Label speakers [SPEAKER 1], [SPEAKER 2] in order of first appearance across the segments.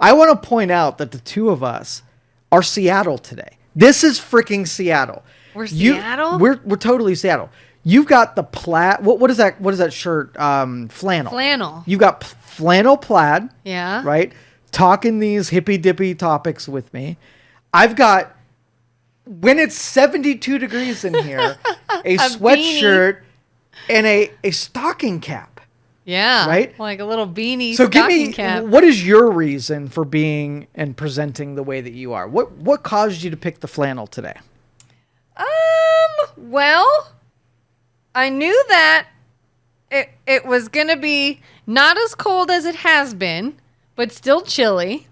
[SPEAKER 1] I want to point out that the two of us are Seattle today. This is freaking Seattle.
[SPEAKER 2] We're Seattle?
[SPEAKER 1] We're totally Seattle. You've got the plaid. What is that? What is that shirt? Flannel.
[SPEAKER 2] Flannel.
[SPEAKER 1] You've got flannel plaid.
[SPEAKER 2] Yeah.
[SPEAKER 1] Right? Talking these hippy dippy topics with me. I've got, when it's 72 degrees in here, a sweatshirt and a stocking cap.
[SPEAKER 2] Yeah.
[SPEAKER 1] Right?
[SPEAKER 2] Like a little beanie
[SPEAKER 1] so
[SPEAKER 2] stocking cap.
[SPEAKER 1] What is your reason for being and presenting the way that you are? What caused you to pick the flannel today?
[SPEAKER 2] Well, I knew that it was going to be not as cold as it has been, but still chilly.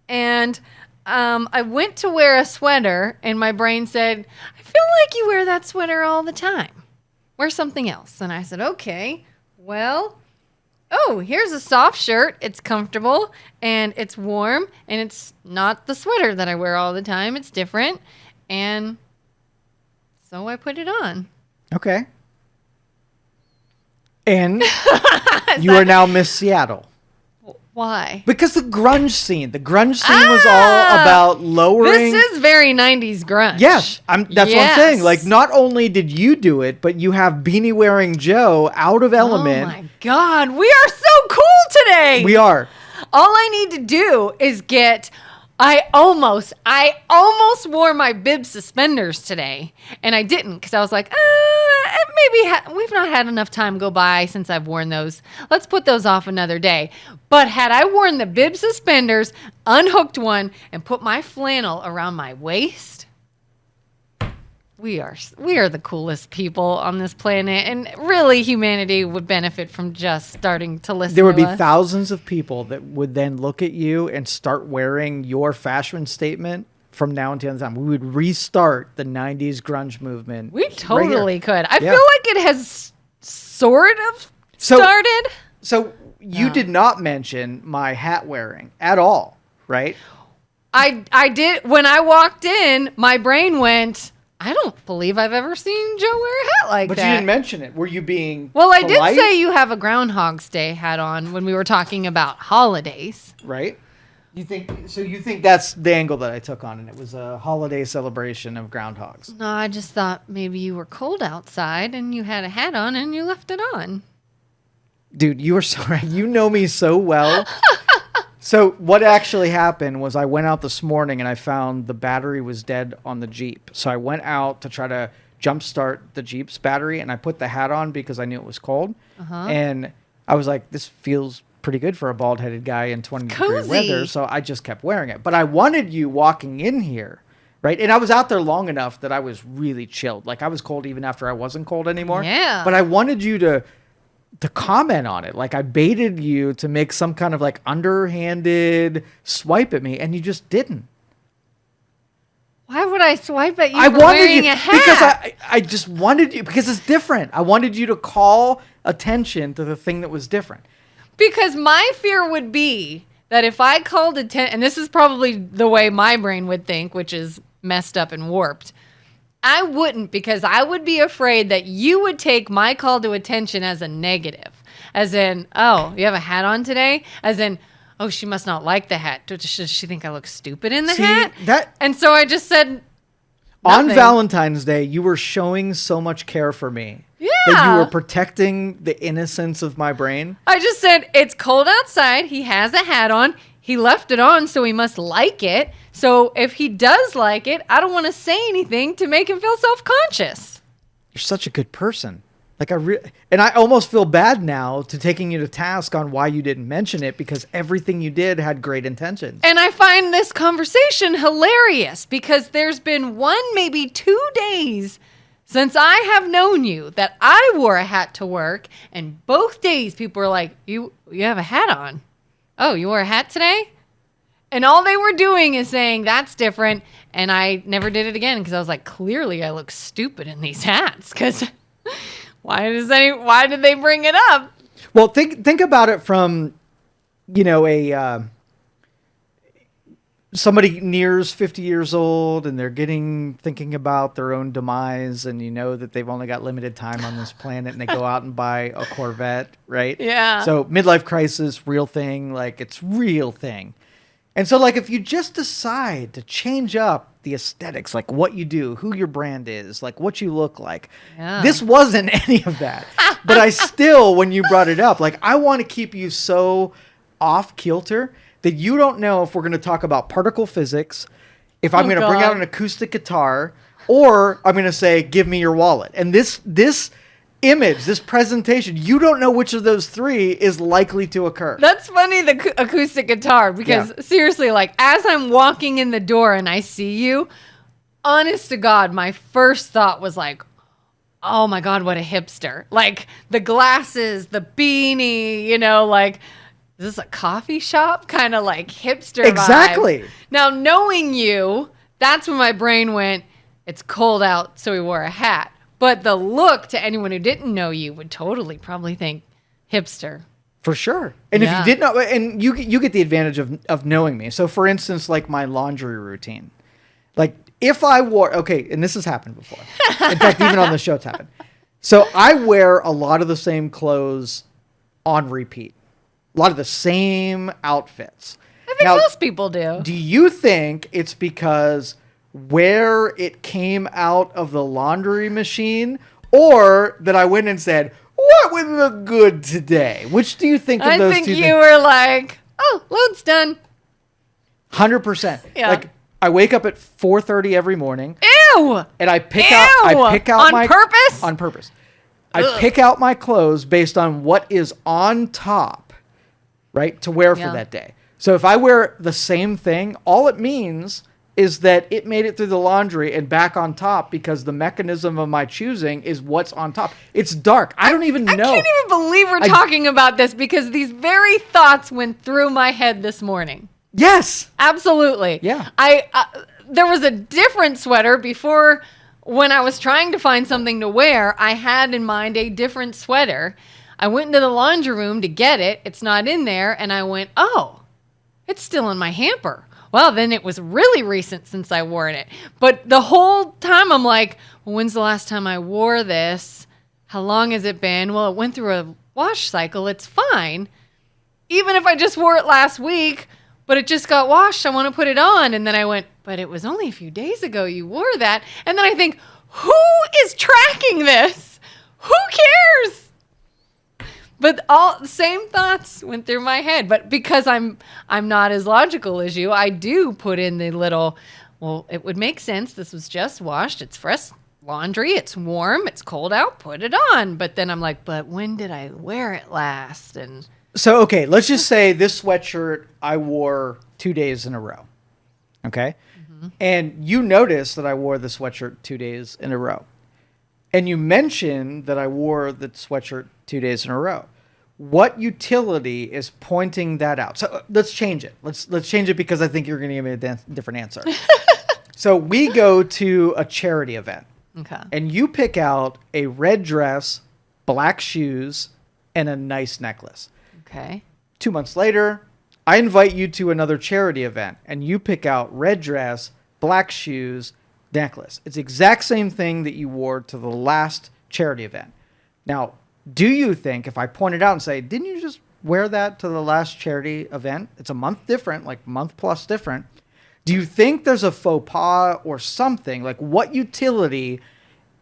[SPEAKER 2] And I went to wear a sweater, and my brain said, I feel like you wear that sweater all the time. Wear something else. And I said, okay, well, here's a soft shirt. It's comfortable, and it's warm, and it's not the sweater that I wear all the time. It's different. And so I put it on.
[SPEAKER 1] Okay. And you are now Miss Seattle.
[SPEAKER 2] Why?
[SPEAKER 1] Because the grunge scene. The grunge scene was all about lowering.
[SPEAKER 2] This is very 90s grunge.
[SPEAKER 1] Yes. That's what I'm saying. Like, not only did you do it, but you have Beanie Wearing Joe out of Element.
[SPEAKER 2] Oh, my God. We are so cool today.
[SPEAKER 1] We are.
[SPEAKER 2] All I need to do is get... I almost wore my bib suspenders today, and I didn't because I was like, maybe we've not had enough time go by since I've worn those. Let's put those off another day. But had I worn the bib suspenders, unhooked one, and put my flannel around my waist, we are the coolest people on this planet, and really humanity would benefit from just starting to listen to us.
[SPEAKER 1] There would be thousands of people that would then look at you and start wearing your fashion statement from now until the time. We would restart the 90s grunge movement.
[SPEAKER 2] We totally could. I feel like it has sort of started.
[SPEAKER 1] So you did not mention my hat wearing at all, right?
[SPEAKER 2] I did. When I walked in, my brain went... I don't believe I've ever seen Joe wear a hat like that.
[SPEAKER 1] But you didn't mention it. Were you being
[SPEAKER 2] Well, I
[SPEAKER 1] polite?
[SPEAKER 2] did say you have a Groundhog's Day hat on when we were talking about holidays.
[SPEAKER 1] Right? You think that's the angle that I took on, and it was a holiday celebration of groundhogs.
[SPEAKER 2] No, I just thought maybe you were cold outside and you had a hat on and you left it on.
[SPEAKER 1] Dude, you are so right. You know me so well. So what actually happened was I went out this morning and I found the battery was dead on the Jeep. So I went out to try to jumpstart the Jeep's battery, and I put the hat on because I knew it was cold. And I was like, this feels pretty good for a bald-headed guy in 20-degree weather. So I just kept wearing it. But I wanted you walking in here, right? And I was out there long enough that I was really chilled. Like, I was cold even after I wasn't cold anymore.
[SPEAKER 2] Yeah.
[SPEAKER 1] But I wanted you to comment on it. Like, I baited you to make some kind of like underhanded swipe at me, and you just didn't.
[SPEAKER 2] Why would I swipe at you
[SPEAKER 1] I
[SPEAKER 2] for
[SPEAKER 1] wanted
[SPEAKER 2] wearing
[SPEAKER 1] you
[SPEAKER 2] a hat?
[SPEAKER 1] because I just wanted you, because it's different. I wanted you to call attention to the thing that was different.
[SPEAKER 2] Because my fear would be that if I called attention, and this is probably the way my brain would think, which is messed up and warped, I wouldn't, because I would be afraid that you would take my call to attention as a negative. As in, oh, you have a hat on today? As in, oh, she must not like the hat. Does she think I look stupid in the hat? And so I just said nothing.
[SPEAKER 1] On Valentine's Day, you were showing so much care for me.
[SPEAKER 2] Yeah.
[SPEAKER 1] That you were protecting the innocence of my brain.
[SPEAKER 2] I just said, it's cold outside. He has a hat on. He left it on, so he must like it. So if he does like it, I don't want to say anything to make him feel self-conscious.
[SPEAKER 1] You're such a good person. Like, and I almost feel bad now to taking you to task on why you didn't mention it, because everything you did had great intentions.
[SPEAKER 2] And I find this conversation hilarious because there's been maybe 2 days since I have known you that I wore a hat to work, and both days people were like, you have a hat on. Oh, you wore a hat today? And all they were doing is saying, that's different. And I never did it again because I was like, clearly I look stupid in these hats. Because why did they bring it up?
[SPEAKER 1] Well, think about it from, somebody nears 50 years old and they're thinking about their own demise, and you know that they've only got limited time on this planet, and they go out and buy a Corvette, right?
[SPEAKER 2] Yeah.
[SPEAKER 1] So midlife crisis, real thing, like it's real thing. And so, like, if you just decide to change up the aesthetics, like what you do, who your brand is, like what you look like, this wasn't any of that. But I still, when you brought it up, like, I want to keep you so off kilter that you don't know if we're going to talk about particle physics, if I'm going to bring out an acoustic guitar, or I'm going to say, give me your wallet. And this image, this presentation, you don't know which of those three is likely to occur.
[SPEAKER 2] That's funny, the acoustic guitar, because seriously, like, as I'm walking in the door and I see you, honest to God, my first thought was like, oh my God, what a hipster. Like, the glasses, the beanie, you know, like, is this a coffee shop? Kind of like hipster
[SPEAKER 1] Exactly.
[SPEAKER 2] vibe. Now, knowing you, that's when my brain went, it's cold out, so we wore a hat. But the look to anyone who didn't know you would totally probably think hipster.
[SPEAKER 1] For sure. And if you did not, and you get the advantage of knowing me. So for instance, like my laundry routine, like if I wore, okay, and this has happened before. In fact, even on the show it's happened. So I wear a lot of the same clothes on repeat. A lot of the same outfits.
[SPEAKER 2] I think most people do.
[SPEAKER 1] Do you think it's because where it came out of the laundry machine, or that I went and said, what would look good today? Which do you think of those two things?
[SPEAKER 2] I think you were like, oh, load's done.
[SPEAKER 1] 100%.
[SPEAKER 2] Yeah.
[SPEAKER 1] Like, I wake up at 4:30 every morning.
[SPEAKER 2] Ew!
[SPEAKER 1] And I pick out
[SPEAKER 2] on purpose?
[SPEAKER 1] On purpose. I pick out my clothes based on what is on top, right, to wear for that day. So if I wear the same thing, all it means is that it made it through the laundry and back on top because the mechanism of my choosing is what's on top. It's dark. I don't even know.
[SPEAKER 2] I can't even believe we're talking about this because these very thoughts went through my head this morning.
[SPEAKER 1] Yes.
[SPEAKER 2] Absolutely.
[SPEAKER 1] Yeah.
[SPEAKER 2] There was a different sweater before when I was trying to find something to wear. I had in mind a different sweater. I went into the laundry room to get it. It's not in there. And I went, oh, it's still in my hamper. Well, then it was really recent since I wore it. But the whole time I'm like, well, when's the last time I wore this? How long has it been? Well, it went through a wash cycle. It's fine. Even if I just wore it last week, but it just got washed, I want to put it on. And then I went, but it was only a few days ago you wore that. And then I think, who is tracking this? Who cares? But all the same thoughts went through my head. But because I'm not as logical as you, I do put in the little, well, it would make sense. This was just washed. It's fresh laundry. It's warm. It's cold out. Put it on. But then I'm like, but when did I wear it last? And
[SPEAKER 1] so, okay, let's just say this sweatshirt I wore 2 days in a row. Okay? Mm-hmm. And you noticed that I wore the sweatshirt 2 days in a row. And you mentioned that I wore the sweatshirt 2 days in a row. What utility is pointing that out? So let's change it. Let's change it because I think you're going to give me a different answer. So we go to a charity event.
[SPEAKER 2] Okay.
[SPEAKER 1] And you pick out a red dress, black shoes, and a nice necklace.
[SPEAKER 2] Okay.
[SPEAKER 1] 2 months later, I invite you to another charity event, and you pick out red dress, black shoes, necklace. It's the exact same thing that you wore to the last charity event. Now, do you think if I point it out and say, didn't you just wear that to the last charity event? It's a month different, like month plus different. Do you think there's a faux pas or something? Like what utility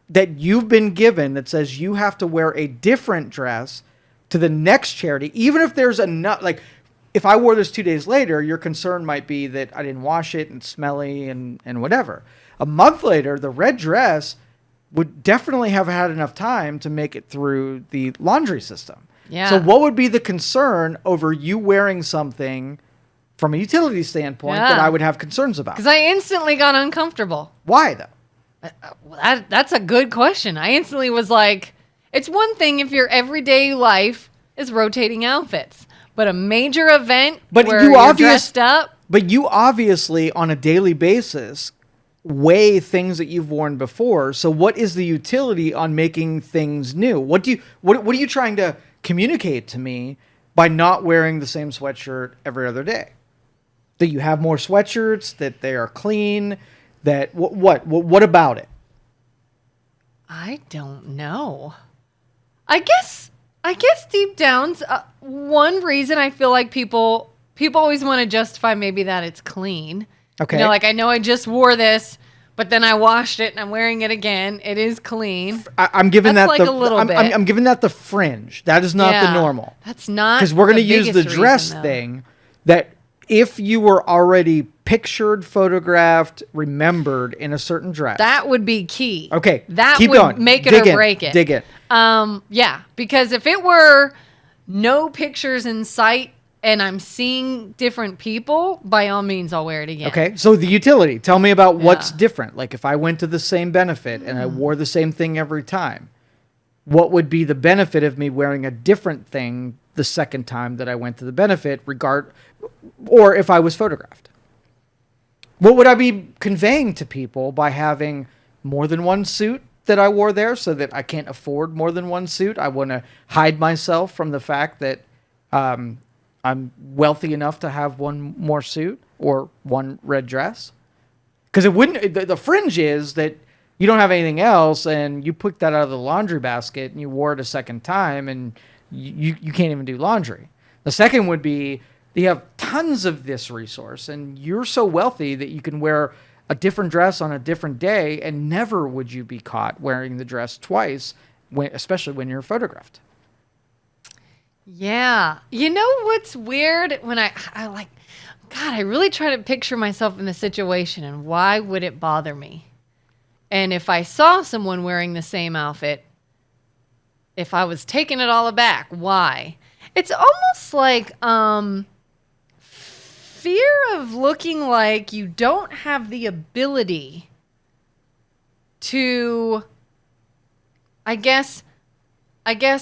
[SPEAKER 1] that you've been given that says you have to wear a different dress to the next charity, even if there's enough, like if I wore this 2 days later, your concern might be that I didn't wash it and smelly and whatever. A month later, the red dress would definitely have had enough time to make it through the laundry system.
[SPEAKER 2] Yeah.
[SPEAKER 1] So what would be the concern over you wearing something from a utility standpoint that I would have concerns about?
[SPEAKER 2] Because I instantly got uncomfortable.
[SPEAKER 1] Why, though?
[SPEAKER 2] That's a good question. I instantly was like, it's one thing if your everyday life is rotating outfits, but a major event where you're dressed up.
[SPEAKER 1] But you obviously, on a daily basis, weigh things that you've worn before. So what is the utility on making things new? What are you trying to communicate to me by not wearing the same sweatshirt every other day? That you have more sweatshirts, that they are clean, that what about it?
[SPEAKER 2] I don't know. I guess deep down, one reason I feel like people people always want to justify maybe that it's clean.
[SPEAKER 1] Okay.
[SPEAKER 2] You know, like I know I just wore this, but then I washed it and I'm wearing it again. It is clean.
[SPEAKER 1] I'm giving
[SPEAKER 2] That's
[SPEAKER 1] that
[SPEAKER 2] like a little bit.
[SPEAKER 1] I'm giving that the fringe. That is not the normal.
[SPEAKER 2] That's not
[SPEAKER 1] because we're going to use the
[SPEAKER 2] biggest
[SPEAKER 1] dress
[SPEAKER 2] reason, though.
[SPEAKER 1] thing. That if you were already pictured, photographed, remembered in a certain dress,
[SPEAKER 2] that would be key.
[SPEAKER 1] Okay,
[SPEAKER 2] that
[SPEAKER 1] keep
[SPEAKER 2] would
[SPEAKER 1] going.
[SPEAKER 2] make it
[SPEAKER 1] Dig
[SPEAKER 2] or
[SPEAKER 1] in.
[SPEAKER 2] break it.
[SPEAKER 1] Dig it.
[SPEAKER 2] Yeah, because if it were no pictures in sight and I'm seeing different people, by all means, I'll wear it again.
[SPEAKER 1] Okay, so the utility. Tell me about what's different. Like if I went to the same benefit and I wore the same thing every time, what would be the benefit of me wearing a different thing the second time that I went to the benefit, or if I was photographed? What would I be conveying to people by having more than one suit that I wore there so that I can't afford more than one suit? I want to hide myself from the fact that I'm wealthy enough to have one more suit or one red dress. Because it wouldn't. The fringe is that you don't have anything else and you put that out of the laundry basket and you wore it a second time and you can't even do laundry. The second would be you have tons of this resource and you're so wealthy that you can wear a different dress on a different day and never would you be caught wearing the dress twice, especially when you're photographed.
[SPEAKER 2] Yeah. You know what's weird? When I like, God, I really try to picture myself in the situation and why would it bother me? And if I saw someone wearing the same outfit, if I was taking it all aback, why? It's almost like fear of looking like you don't have the ability to, I guess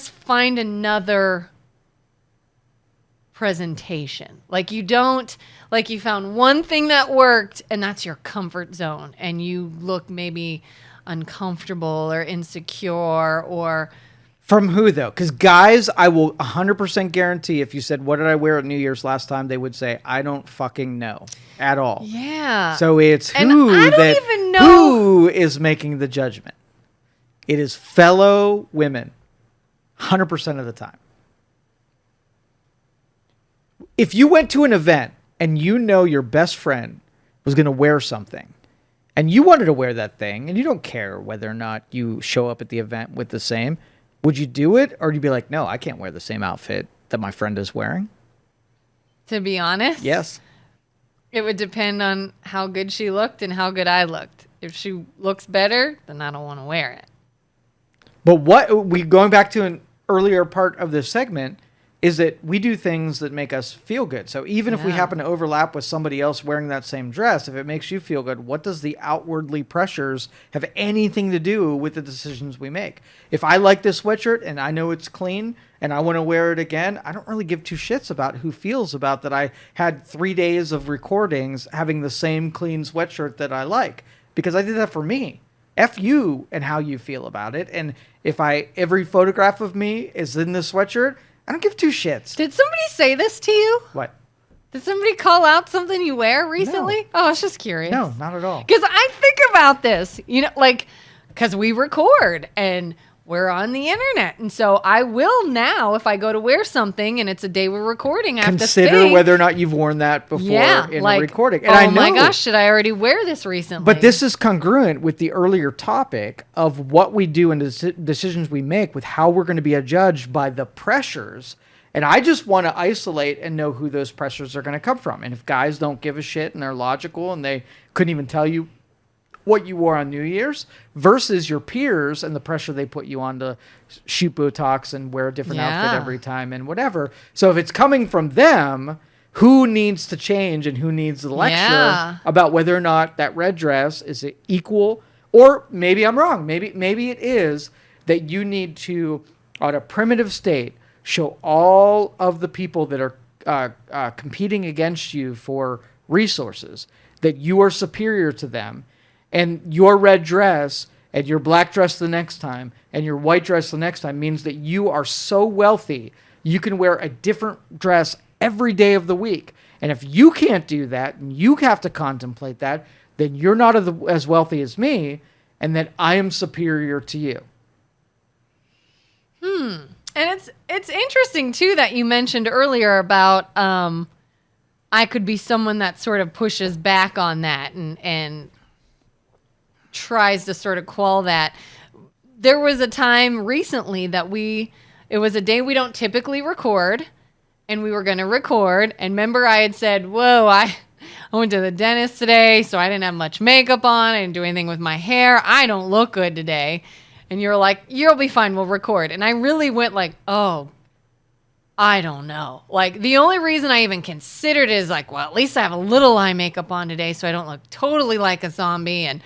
[SPEAKER 2] find another presentation. Like you found one thing that worked and that's your comfort zone and you look maybe uncomfortable or insecure or...
[SPEAKER 1] From who, though? Because guys, I will 100% guarantee if you said, what did I wear at New Year's last time? They would say, I don't fucking know at all.
[SPEAKER 2] Yeah.
[SPEAKER 1] So it's
[SPEAKER 2] even know
[SPEAKER 1] who is making the judgment. It is fellow women 100% of the time. If you went to an event and you know your best friend was going to wear something and you wanted to wear that thing and you don't care whether or not you show up at the event with the same, would you do it? Or would you be like, no, I can't wear the same outfit that my friend is wearing?
[SPEAKER 2] To be honest?
[SPEAKER 1] Yes.
[SPEAKER 2] It would depend on how good she looked and how good I looked. If she looks better, then I don't want to wear it.
[SPEAKER 1] But going back to an earlier part of this segment, is that we do things that make us feel good. So even if we happen to overlap with somebody else wearing that same dress, if it makes you feel good, what does the outwardly pressures have anything to do with the decisions we make? If I like this sweatshirt and I know it's clean and I want to wear it again, I don't really give two shits about who feels about that I had 3 days of recordings having the same clean sweatshirt that I like, because I did that for me. F you and how you feel about it. And if every photograph of me is in this sweatshirt, I don't give two shits.
[SPEAKER 2] Did somebody say this to you?
[SPEAKER 1] What?
[SPEAKER 2] Did somebody call out something you wear recently?
[SPEAKER 1] No.
[SPEAKER 2] Oh, I was just curious.
[SPEAKER 1] No, not at all.
[SPEAKER 2] Because I think about this, because we record and we're on the internet. And so I will now, if I go to wear something and it's a day we're recording, I have to
[SPEAKER 1] consider
[SPEAKER 2] think,
[SPEAKER 1] whether or not you've worn that before in a recording. And I know,
[SPEAKER 2] my gosh, did I already wear this recently?
[SPEAKER 1] But this is congruent with the earlier topic of what we do and the decisions we make with how we're going to be judged by the pressures. And I just want to isolate and know who those pressures are going to come from. And if guys don't give a shit and they're logical and they couldn't even tell you what you wore on New Year's versus your peers and the pressure they put you on to shoot Botox and wear a different outfit every time and whatever. So if it's coming from them, who needs to change and who needs the lecture about whether or not that red dress is equal, or maybe I'm wrong. Maybe it is that you need to, on a primitive state, show all of the people that are competing against you for resources that you are superior to them. And your red dress and your black dress the next time and your white dress the next time means that you are so wealthy, you can wear a different dress every day of the week. And if you can't do that and you have to contemplate that, then you're not as wealthy as me and that I am superior to you.
[SPEAKER 2] And it's interesting, too, that you mentioned earlier about I could be someone that sort of pushes back on that and tries to sort of quell that. There was a time recently that it was a day we don't typically record, and we were going to record. And remember, I had said, whoa, I went to the dentist today, so I didn't have much makeup on. I didn't do anything with my hair. I don't look good today. And you're like, you'll be fine. We'll record. And I really went like, oh, I don't know. Like, the only reason I even considered it is like, well, at least I have a little eye makeup on today so I don't look totally like a zombie. And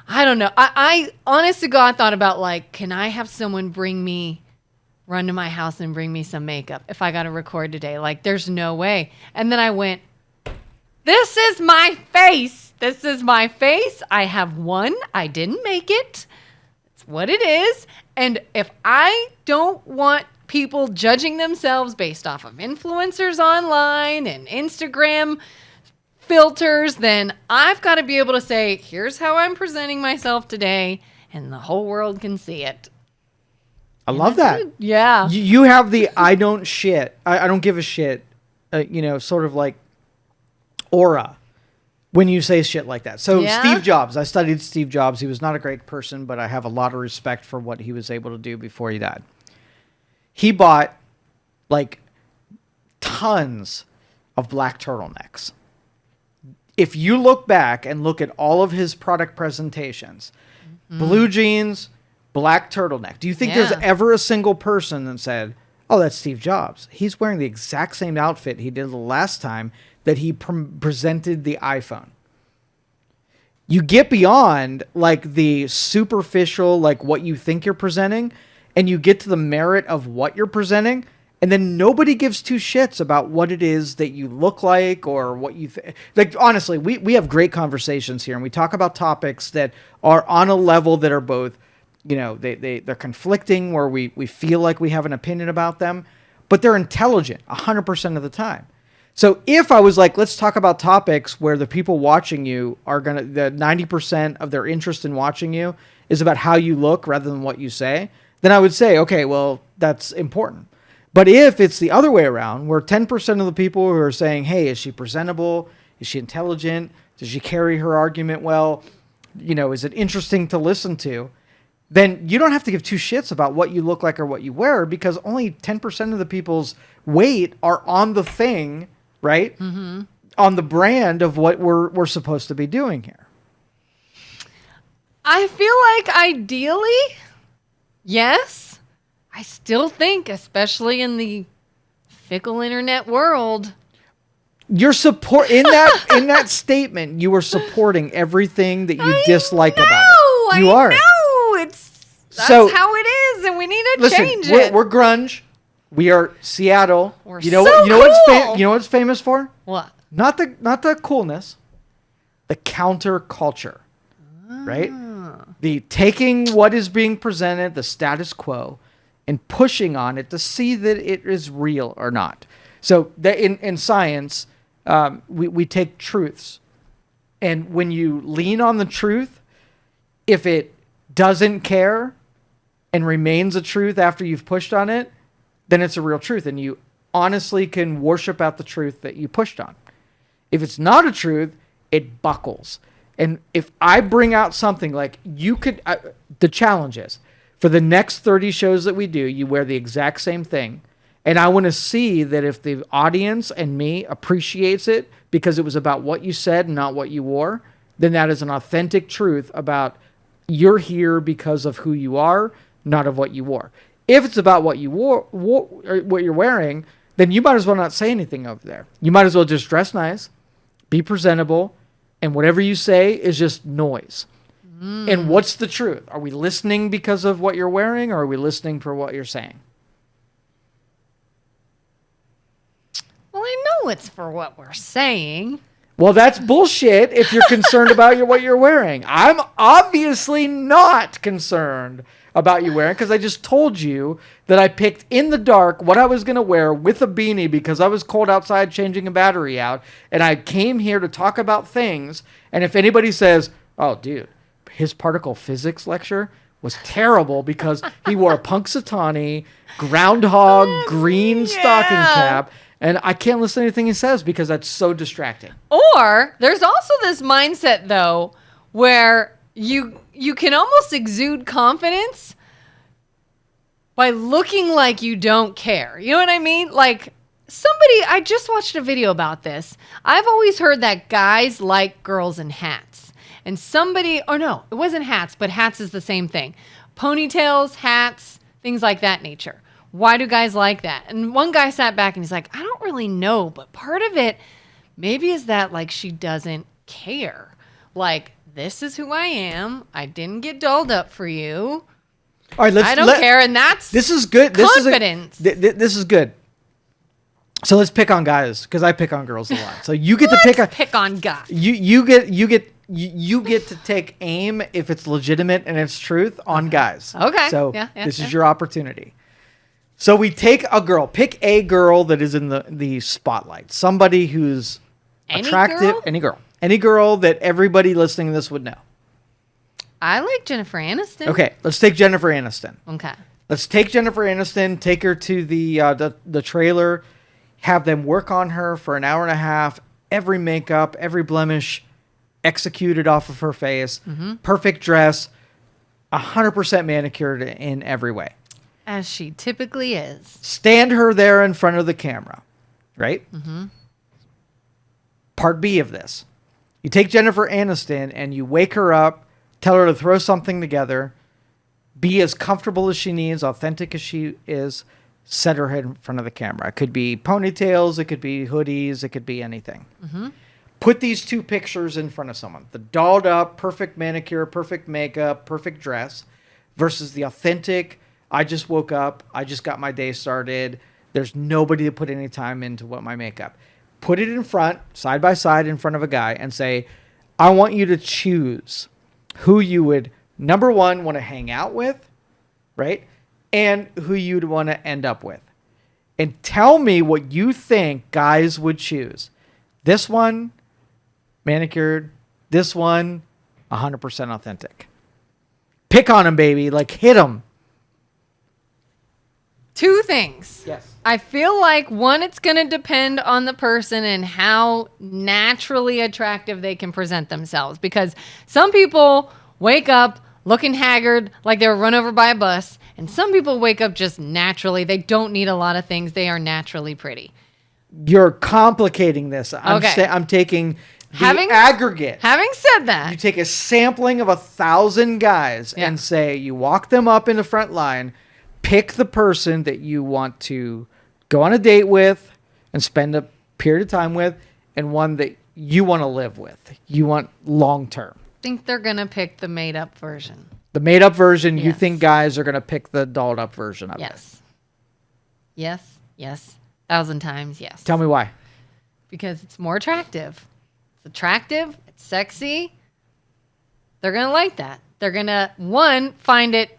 [SPEAKER 2] I don't know. I honest to God thought about, like, can I have someone run to my house and bring me some makeup if I got to record today? Like, there's no way. And then I went, this is my face. This is my face. I have one. I didn't make it. It's what it is. And if I don't want people judging themselves based off of influencers online and Instagram filters, then I've got to be able to say, here's how I'm presenting myself today, and the whole world can see it.
[SPEAKER 1] I love that.
[SPEAKER 2] Yeah.
[SPEAKER 1] You have the I don't give a shit, sort of like aura when you say shit like that. So Steve Jobs, I studied Steve Jobs. He was not a great person, but I have a lot of respect for what he was able to do before he died. He bought like tons of black turtlenecks. If you look back and look at all of his product presentations, blue jeans, black turtleneck, do you think there's ever a single person that said, oh, that's Steve Jobs? He's wearing the exact same outfit he did the last time that he presented the iPhone. You get beyond like the superficial, like what you think you're presenting, and you get to the merit of what you're presenting, and then nobody gives two shits about what it is that you look like or what you think. Like, honestly, we have great conversations here, and we talk about topics that are on a level that are both, they're conflicting, where we feel like we have an opinion about them, but they're intelligent 100% of the time. So if I was like, let's talk about topics where the people watching you are the 90% of their interest in watching you is about how you look rather than what you say, then I would say, okay, well, that's important. But if it's the other way around, where 10% of the people who are saying, hey, is she presentable? Is she intelligent? Does she carry her argument well? Is it interesting to listen to? Then you don't have to give two shits about what you look like or what you wear, because only 10% of the people's weight are on the thing, right? Mm-hmm. On the brand of what we're supposed to be doing here.
[SPEAKER 2] I feel like ideally, yes. I still think, especially in the fickle internet world,
[SPEAKER 1] you're in that statement. You are supporting everything that you dislike about it. You are.
[SPEAKER 2] That's how it is, and we need to change it.
[SPEAKER 1] We're grunge. We are Seattle.
[SPEAKER 2] We're
[SPEAKER 1] you know what's famous for?
[SPEAKER 2] What?
[SPEAKER 1] Not the coolness, the counterculture, right? The taking what is being presented, the status quo, and pushing on it to see that it is real or not. So in science, we take truths, and when you lean on the truth, if it doesn't care and remains a truth after you've pushed on it, then it's a real truth, and you honestly can worship out the truth that you pushed on. If it's not a truth, it buckles. And if I bring out something like the challenge is, for the next 30 shows that we do, you wear the exact same thing. And I want to see that if the audience and me appreciates it because it was about what you said and not what you wore, then that is an authentic truth about you're here because of who you are, not of what you wore. If it's about what you wore or what you're wearing, then you might as well not say anything over there. You might as well just dress nice, be presentable, and whatever you say is just noise. And what's the truth? Are we listening because of what you're wearing, or are we listening for what you're saying?
[SPEAKER 2] Well, I know it's for what we're saying.
[SPEAKER 1] Well, that's bullshit if you're concerned about what you're wearing. I'm obviously not concerned about you wearing, because I just told you that I picked in the dark what I was going to wear with a beanie because I was cold outside changing a battery out, and I came here to talk about things. And if anybody says, oh, dude, his particle physics lecture was terrible because he wore a Punxsutawney, groundhog, green stocking cap, And I can't listen to anything he says because that's so distracting.
[SPEAKER 2] Or there's also this mindset though where you can almost exude confidence by looking like you don't care. You know what I mean? Like I just watched a video about this. I've always heard that guys like girls in hats. And no, it wasn't hats, but hats is the same thing. Ponytails, hats, things like that nature. Why do guys like that? And one guy sat back and he's like, I don't really know, but part of it maybe is that like she doesn't care. Like, this is who I am. I didn't get dolled up for you.
[SPEAKER 1] All right,
[SPEAKER 2] I don't care, and that's
[SPEAKER 1] this is good.
[SPEAKER 2] Confidence.
[SPEAKER 1] This is good. So let's pick on guys because I pick on girls a lot. So you get to
[SPEAKER 2] pick on guys.
[SPEAKER 1] You get to take aim if it's legitimate and it's truth on guys.
[SPEAKER 2] Okay.
[SPEAKER 1] So this is your opportunity. So we take a girl. Pick a girl that is in the spotlight. Somebody who's attractive. Any girl that everybody listening to this would know.
[SPEAKER 2] I like Jennifer Aniston.
[SPEAKER 1] Okay, let's take Jennifer Aniston.
[SPEAKER 2] Okay.
[SPEAKER 1] Let's take Jennifer Aniston, take her to the trailer, have them work on her for an hour and a half, every makeup, every blemish executed off of her face, perfect dress, 100% manicured in every way.
[SPEAKER 2] As she typically is.
[SPEAKER 1] Stand her there in front of the camera, right? Mm-hmm. Part B of this. You take Jennifer Aniston and you wake her up, tell her to throw something together, be as comfortable as she needs, authentic as she is, set her head in front of the camera. It could be ponytails, it could be hoodies, it could be anything. Mm-hmm. Put these two pictures in front of someone. The dolled up, perfect manicure, perfect makeup, perfect dress versus the authentic, I just woke up, I just got my day started, there's nobody to put any time into what my makeup. Put it in front, side by side in front of a guy and say, I want you to choose who you would, number one, want to hang out with, right? And who you'd want to end up with. And tell me what you think guys would choose. This one, manicured. This one, 100% authentic. Pick on him, baby. Like, hit him.
[SPEAKER 2] Two things.
[SPEAKER 1] Yes.
[SPEAKER 2] I feel like, one, it's going to depend on the person and how naturally attractive they can present themselves. Because some people wake up looking haggard, like they were run over by a bus. And some people wake up just naturally. They don't need a lot of things. They are naturally pretty.
[SPEAKER 1] You're complicating this. I'm taking the aggregate.
[SPEAKER 2] Having said that.
[SPEAKER 1] You take a sampling of 1,000 guys and say, you walk them up in the front line, pick the person that you want to go on a date with and spend a period of time with, and one that you want to live with. You want long term.
[SPEAKER 2] I think they're going to pick the made up version.
[SPEAKER 1] The made up version, you think guys are going to pick the dolled up version of it?
[SPEAKER 2] Yes. 1,000 times, yes.
[SPEAKER 1] Tell me why.
[SPEAKER 2] Because it's more attractive. It's attractive. It's sexy. They're going to like that. They're going to, one, find it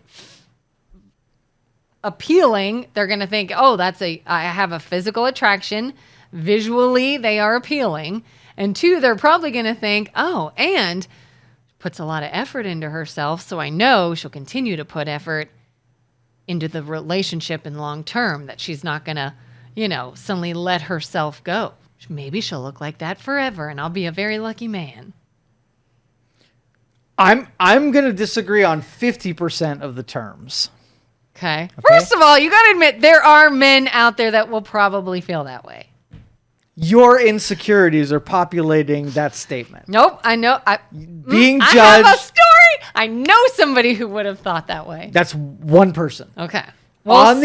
[SPEAKER 2] appealing. They're going to think, oh, I have a physical attraction. Visually, they are appealing. And two, they're probably going to think, oh, and puts a lot of effort into herself, so I know she'll continue to put effort into the relationship in long term, that she's not going to, suddenly let herself go. Maybe she'll look like that forever, and I'll be a very lucky man.
[SPEAKER 1] I'm going to disagree on 50% of the terms.
[SPEAKER 2] Okay. First of all, you got to admit, there are men out there that will probably feel that way.
[SPEAKER 1] Your insecurities are populating that statement.
[SPEAKER 2] Nope, I know.
[SPEAKER 1] Being judged.
[SPEAKER 2] I have a story. I know somebody who would have thought that way.
[SPEAKER 1] That's one person.
[SPEAKER 2] Okay. Well,
[SPEAKER 1] on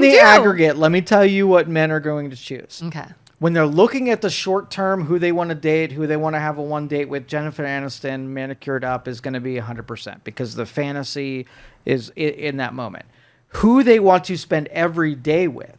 [SPEAKER 1] the aggregate, let me tell you what men are going to choose.
[SPEAKER 2] Okay.
[SPEAKER 1] When they're looking at the short term, who they want to date, who they want to have a one date with, Jennifer Aniston manicured up is going to be 100% because the fantasy is in that moment. Who they want to spend every day with.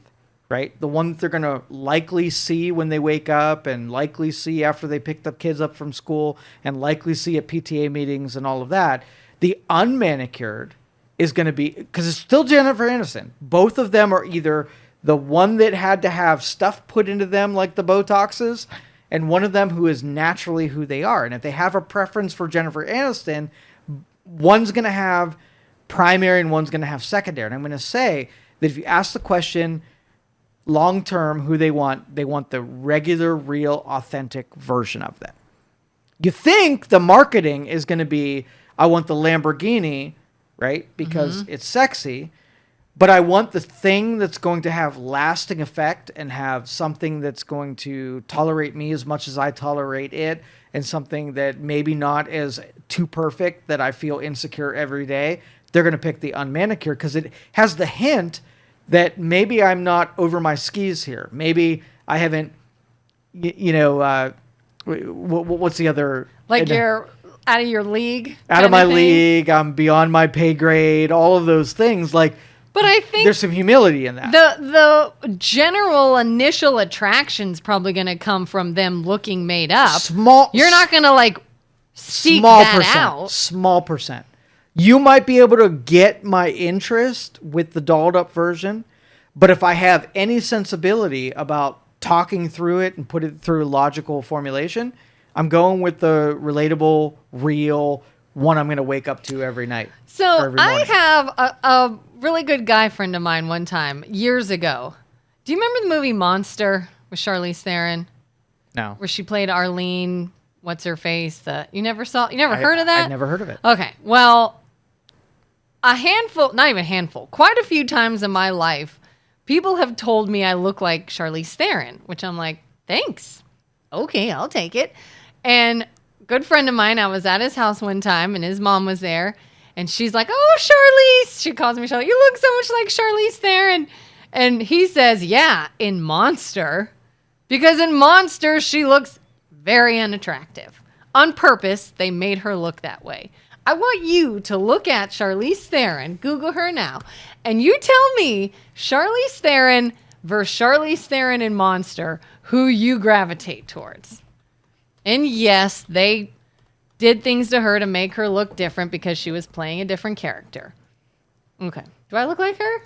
[SPEAKER 1] Right? The one that they're going to likely see when they wake up and likely see after they pick the kids up from school and likely see at PTA meetings and all of that. The unmanicured is going to be, because it's still Jennifer Aniston. Both of them are either the one that had to have stuff put into them like the Botoxes and one of them who is naturally who they are. And if they have a preference for Jennifer Aniston, one's going to have primary and one's going to have secondary. And I'm going to say that if you ask the question, long term who they want the regular, real, authentic version of them. You think the marketing is going to be, I want the Lamborghini, right? Because it's sexy. But I want the thing that's going to have lasting effect and have something that's going to tolerate me as much as I tolerate it, and something that maybe not as too perfect that I feel insecure every day. They're going to pick the unmanicured because it has the hint that maybe I'm not over my skis here. Maybe I haven't, what's the other?
[SPEAKER 2] Like you're out of your league.
[SPEAKER 1] Out of my league. I'm beyond my pay grade. All of those things. Like,
[SPEAKER 2] but I think
[SPEAKER 1] there's some humility in that.
[SPEAKER 2] The general initial attraction's probably going to come from them looking made up. You're not going to like seek that out.
[SPEAKER 1] Small percent. You might be able to get my interest with the dolled up version, but if I have any sensibility about talking through it and put it through logical formulation, I'm going with the relatable, real one I'm going to wake up to every night.
[SPEAKER 2] So I have a really good guy friend of mine one time, years ago. Do you remember the movie Monster with Charlize Theron?
[SPEAKER 1] No.
[SPEAKER 2] Where she played Arlene, what's her face? You never heard of that?
[SPEAKER 1] I never heard of it.
[SPEAKER 2] Okay. Well, not even a handful, quite a few times in my life, people have told me I look like Charlize Theron, which I'm like, thanks. Okay, I'll take it. And good friend of mine, I was at his house one time and his mom was there and she's like, oh, Charlize. She calls me Charlize. You look so much like Charlize Theron. And he says, yeah, in Monster. Because in Monster, she looks very unattractive. On purpose, they made her look that way. I want you to look at Charlize Theron, Google her now, and you tell me Charlize Theron versus Charlize Theron in Monster, who you gravitate towards. And yes, they did things to her to make her look different because she was playing a different character. Okay. Do I look like her?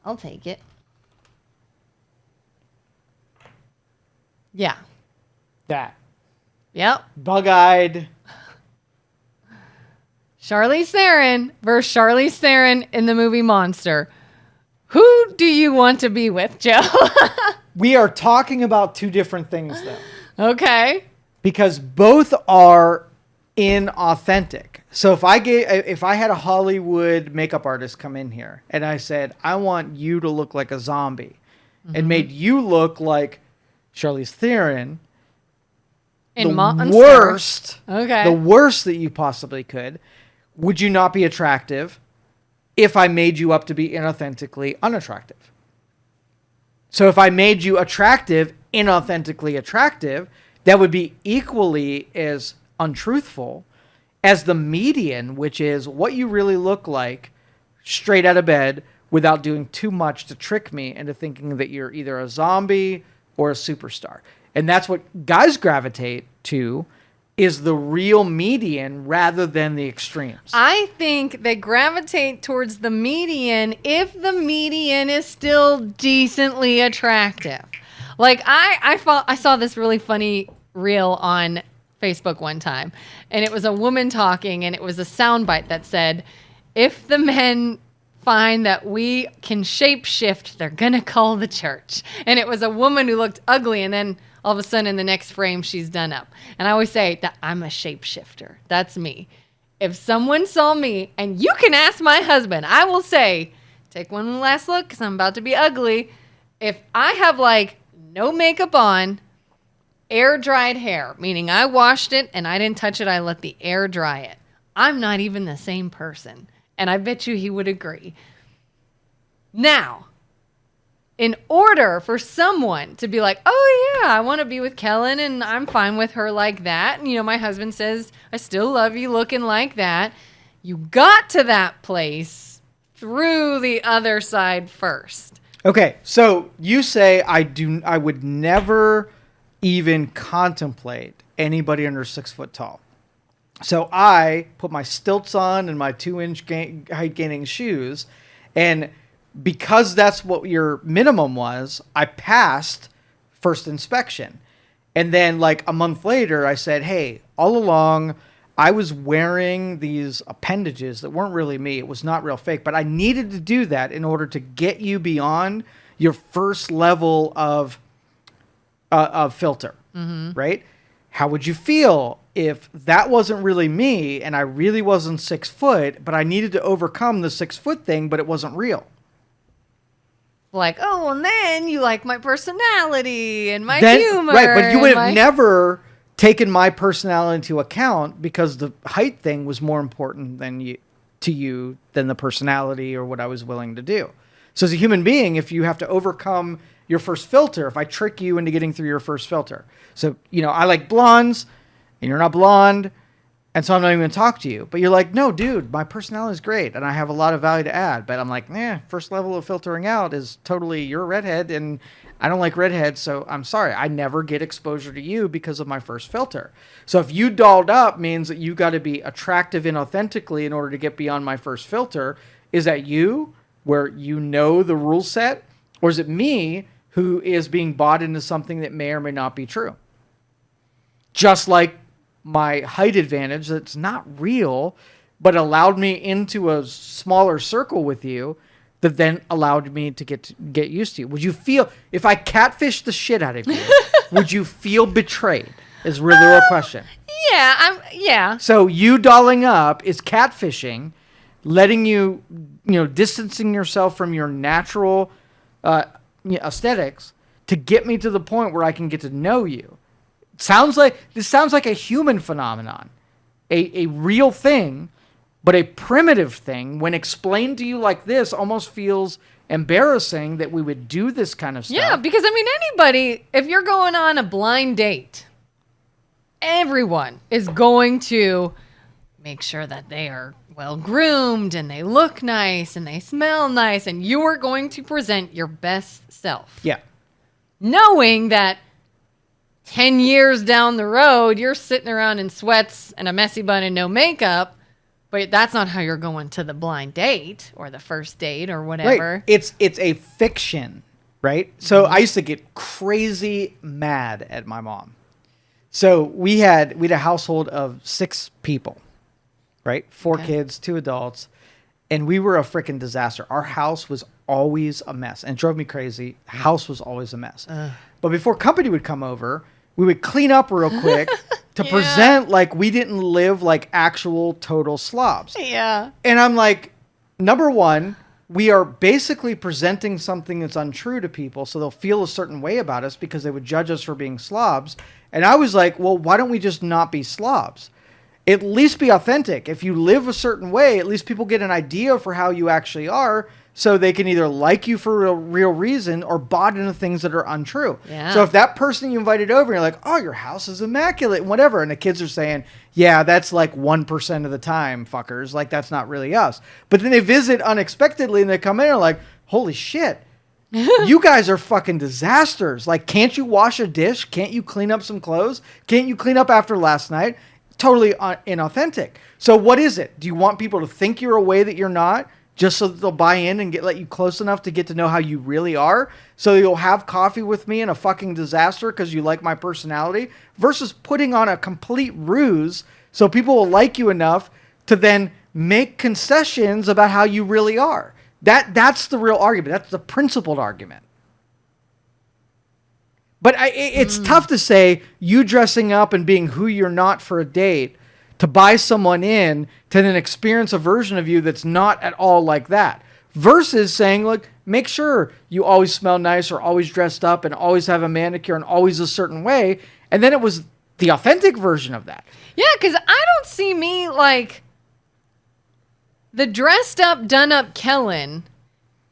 [SPEAKER 2] I'll take it. Yeah.
[SPEAKER 1] That.
[SPEAKER 2] Yep.
[SPEAKER 1] Bug-eyed.
[SPEAKER 2] Charlize Theron versus Charlize Theron in the movie Monster. Who do you want to be with, Joe?
[SPEAKER 1] We are talking about two different things, though.
[SPEAKER 2] Okay.
[SPEAKER 1] Because both are inauthentic. So if I had a Hollywood makeup artist come in here and I said, I want you to look like a zombie, and made you look like Charlize Theron,
[SPEAKER 2] in
[SPEAKER 1] the worst that you possibly could, would you not be attractive if I made you up to be inauthentically unattractive? So if I made you attractive, inauthentically attractive, that would be equally as untruthful as the median, which is what you really look like straight out of bed without doing too much to trick me into thinking that you're either a zombie or a superstar. And that's what guys gravitate to, is the real median rather than the extremes.
[SPEAKER 2] I think they gravitate towards the median if the median is still decently attractive. Like I saw this really funny reel on Facebook one time, and it was a woman talking, and it was a soundbite that said, if the men find that we can shapeshift, they're gonna call the church. And it was a woman who looked ugly, and then all of a sudden in the next frame she's done up. And I always say that I'm a shapeshifter. That's me. If someone saw me, and you can ask my husband, I will say, take one last look because I'm about to be ugly. If I have like no makeup on, air dried hair, meaning I washed it and I didn't touch it, I let the air dry it, I'm not even the same person. And I bet you he would agree. Now, in order for someone to be like, oh yeah, I want to be with Kelin and I'm fine with her like that. And, you know, my husband says, I still love you looking like that. You got to that place through the other side first.
[SPEAKER 1] Okay. So you say I would never even contemplate anybody under 6 foot tall. So I put my stilts on and my 2-inch height gaining shoes, and because that's what your minimum was, I passed first inspection. And then like a month later, I said, hey, all along, I was wearing these appendages that weren't really me. It was not real fake, but I needed to do that in order to get you beyond your first level of filter, right? How would you feel if that wasn't really me and I really wasn't 6 foot, but I needed to overcome the 6 foot thing, but it wasn't real?
[SPEAKER 2] Like, oh, and then you like my personality and my
[SPEAKER 1] Then,
[SPEAKER 2] humor.
[SPEAKER 1] right, but you would have
[SPEAKER 2] and
[SPEAKER 1] never taken my personality into account because the height thing was more important than you than the personality or what I was willing to do. So as a human being, if you have to overcome your first filter, if I trick you into getting through your first filter. So, I like blondes and you're not blonde. And so I'm not even going to talk to you. But you're like, no, dude, my personality is great. And I have a lot of value to add. But I'm like, first level of filtering out is totally, you're a redhead. And I don't like redheads. So I'm sorry. I never get exposure to you because of my first filter. So if you dolled up means that you got to be attractive inauthentically in order to get beyond my first filter. Is that you, where you know the rule set? Or is it me who is being bought into something that may or may not be true? Just like my height advantage that's not real, but allowed me into a smaller circle with you that then allowed me to get used to you. Would you feel, if I catfish the shit out of you, would you feel betrayed? Is really the real question.
[SPEAKER 2] Yeah.
[SPEAKER 1] So you dolling up is catfishing, letting you, distancing yourself from your natural aesthetics to get me to the point where I can get to know you. This sounds like a human phenomenon, a real thing, but a primitive thing. When explained to you like this, almost feels embarrassing that we would do this kind of stuff.
[SPEAKER 2] Yeah, because anybody, if you're going on a blind date, everyone is going to make sure that they are well groomed and they look nice and they smell nice, and you are going to present your best self.
[SPEAKER 1] Yeah.
[SPEAKER 2] Knowing that 10 years down the road, you're sitting around in sweats and a messy bun and no makeup, but that's not how you're going to the blind date or the first date or whatever.
[SPEAKER 1] Right. It's a fiction, right? So I used to get crazy mad at my mom. So we had a household of 6 people, right? 4 kids, 2 adults, and we were a freaking disaster. Our house was always a mess, and it drove me crazy. The house was always a mess. But before company would come over, we would clean up real quick to present like we didn't live like actual total slobs.
[SPEAKER 2] Yeah.
[SPEAKER 1] And I'm like, number one, we are basically presenting something that's untrue to people, so they'll feel a certain way about us because they would judge us for being slobs. And I was like, well, why don't we just not be slobs? At least be authentic. If you live a certain way, at least people get an idea for how you actually are, so they can either like you for a real reason or bought into things that are untrue.
[SPEAKER 2] Yeah.
[SPEAKER 1] So if that person you invited over, you're like, oh, your house is immaculate, whatever. And the kids are saying, yeah, that's like 1% of the time, fuckers. Like, that's not really us. But then they visit unexpectedly and they come in and are like, holy shit, you guys are fucking disasters. Like, can't you wash a dish? Can't you clean up some clothes? Can't you clean up after last night? Totally inauthentic. So what is it? Do you want people to think you're a way that you're not, just so that they'll buy in and let you close enough to get to know how you really are? So you'll have coffee with me in a fucking disaster because you like my personality, versus putting on a complete ruse so people will like you enough to then make concessions about how you really are. That's the real argument. That's the principled argument. But it's tough to say you dressing up and being who you're not for a date to buy someone in to then experience a version of you that's not at all like that. Versus saying, look, make sure you always smell nice or always dressed up and always have a manicure and always a certain way. And then it was the authentic version of that.
[SPEAKER 2] Yeah, because I don't see me like the dressed up, done up Kelin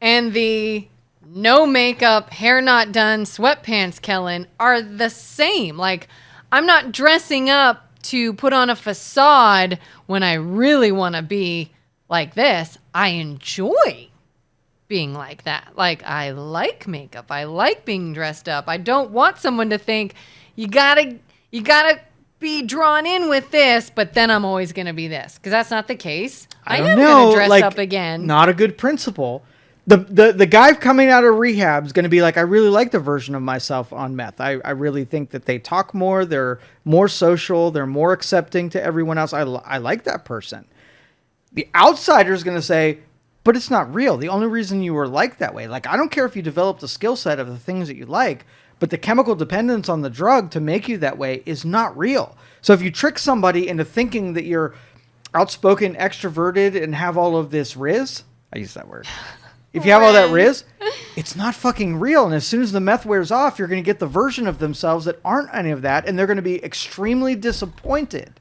[SPEAKER 2] and the no makeup, hair not done, sweatpants Kelin are the same. Like, I'm not dressing up to put on a facade when I really want to be like this. I enjoy being like that. Like, I like makeup. I like being dressed up. I don't want someone to think you gotta be drawn in with this, but then I'm always gonna be this, because that's not the case. I am gonna dress up again.
[SPEAKER 1] Not a good principle, The guy coming out of rehab is going to be like, I really like the version of myself on meth. I really think that they talk more. They're more social. They're more accepting to everyone else. I like that person. The outsider is going to say, but it's not real. The only reason you were like that way, like, I don't care if you developed a skill set of the things that you like, but the chemical dependence on the drug to make you that way is not real. So if you trick somebody into thinking that you're outspoken, extroverted, and have all of this riz, I use that word. If you have all that riz, it's not fucking real. And as soon as the meth wears off, you're going to get the version of themselves that aren't any of that. And they're going to be extremely disappointed.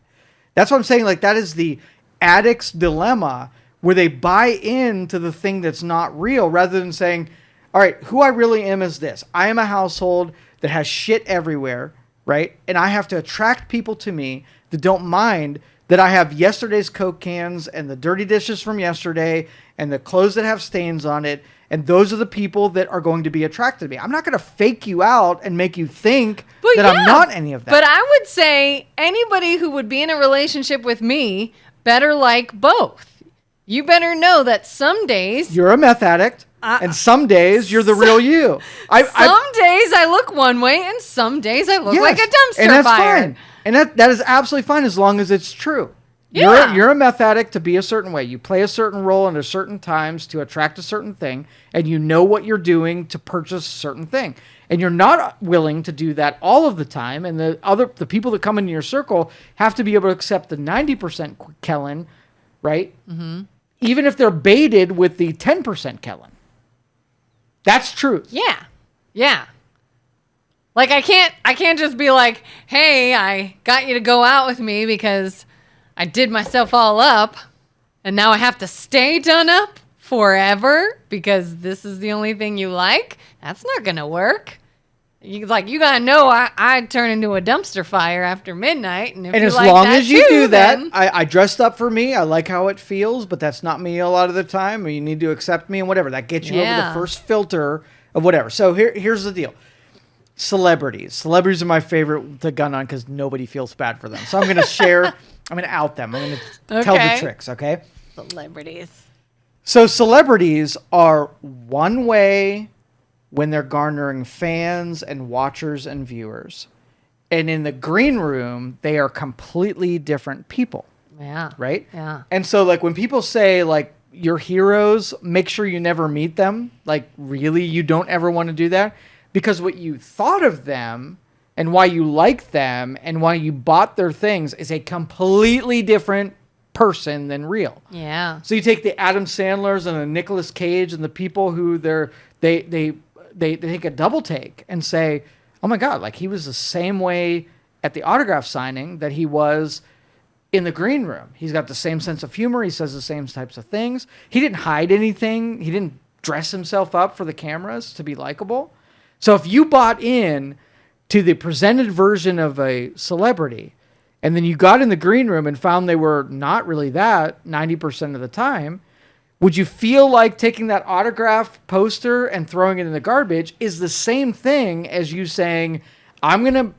[SPEAKER 1] That's what I'm saying. Like, that is the addict's dilemma, where they buy into the thing that's not real, rather than saying, all right, who I really am is this. I am a household that has shit everywhere, right? And I have to attract people to me that don't mind that I have yesterday's Coke cans and the dirty dishes from yesterday and the clothes that have stains on it. And those are the people that are going to be attracted to me. I'm not going to fake you out and make you think that I'm not any of that.
[SPEAKER 2] But I would say anybody who would be in a relationship with me better like both. You better know that some days
[SPEAKER 1] you're a meth addict and some days you're the real you.
[SPEAKER 2] Some days I look one way and some days I look like a dumpster
[SPEAKER 1] and that's
[SPEAKER 2] fire.
[SPEAKER 1] Fine. And that is absolutely fine as long as it's true.
[SPEAKER 2] Yeah.
[SPEAKER 1] You're a meth addict to be a certain way. You play a certain role under certain times to attract a certain thing, and you know what you're doing to purchase a certain thing. And you're not willing to do that all of the time. And the people that come into your circle have to be able to accept the 90% Kelin, right? Mm-hmm. Even if they're baited with the 10% Kelin. That's truth.
[SPEAKER 2] Yeah. Yeah. Like, I can't just be like, hey, I got you to go out with me because I did myself all up and now I have to stay done up forever because this is the only thing you like. That's not going to work. You got to know I turn into a dumpster fire after midnight. And
[SPEAKER 1] as long as you do that, I dressed up for me. I like how it feels, but that's not me a lot of the time. Or you need to accept me and whatever. That gets you over the first filter of whatever. So here's the deal. Celebrities are my favorite to gun on because nobody feels bad for them. So I'm going to share, I'm going to out them. I'm going to tell the tricks, okay?
[SPEAKER 2] Celebrities.
[SPEAKER 1] So celebrities are one way when they're garnering fans and watchers and viewers. And in the green room, they are completely different people.
[SPEAKER 2] Yeah.
[SPEAKER 1] Right?
[SPEAKER 2] Yeah.
[SPEAKER 1] And so, like, when people say, like, your heroes, make sure you never meet them. Like, really, you don't ever want to do that? Because what you thought of them and why you like them and why you bought their things is a completely different person than real.
[SPEAKER 2] Yeah.
[SPEAKER 1] So you take the Adam Sandlers and the Nicolas Cage and the people who they take a double take and say, oh my God, like, he was the same way at the autograph signing that he was in the green room. He's got the same sense of humor. He says the same types of things. He didn't hide anything. He didn't dress himself up for the cameras to be likable. So if you bought in to the presented version of a celebrity and then you got in the green room and found they were not really that 90% of the time, would you feel like taking that autograph poster and throwing it in the garbage is the same thing as you saying, I'm going to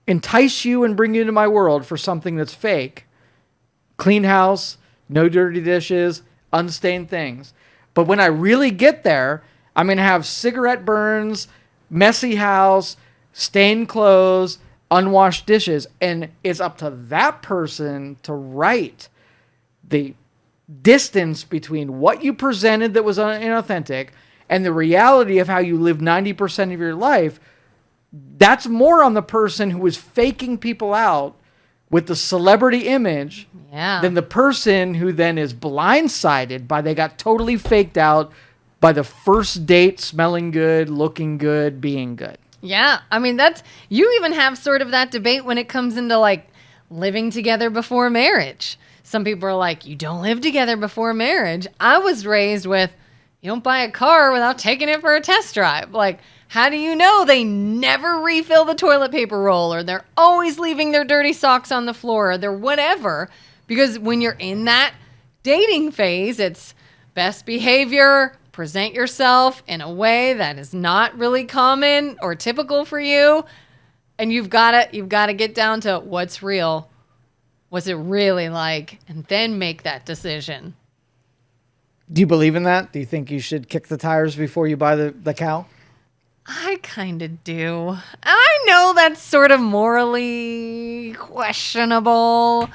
[SPEAKER 1] entice you and bring you into my world for something that's fake? Clean house, no dirty dishes, unstained things. But when I really get there, I'm going to have cigarette burns, messy house, stained clothes, unwashed dishes. And it's up to that person to write the distance between what you presented that was inauthentic and the reality of how you live 90% of your life. That's more on the person who was faking people out with the celebrity image than the person who then is blindsided by they got totally faked out by the first date, smelling good, looking good, being good.
[SPEAKER 2] Yeah. I mean, you even have sort of that debate when it comes into, like, living together before marriage. Some people are like, you don't live together before marriage. I was raised with, you don't buy a car without taking it for a test drive. Like, how do you know they never refill the toilet paper roll, or they're always leaving their dirty socks on the floor, or they're whatever? Because when you're in that dating phase, it's best behavior, present yourself in a way that is not really common or typical for you. And you've got to get down to what's real. What's it really like? And then make that decision.
[SPEAKER 1] Do you believe in that? Do you think you should kick the tires before you buy the cow?
[SPEAKER 2] I kind of do. I know that's sort of morally questionable.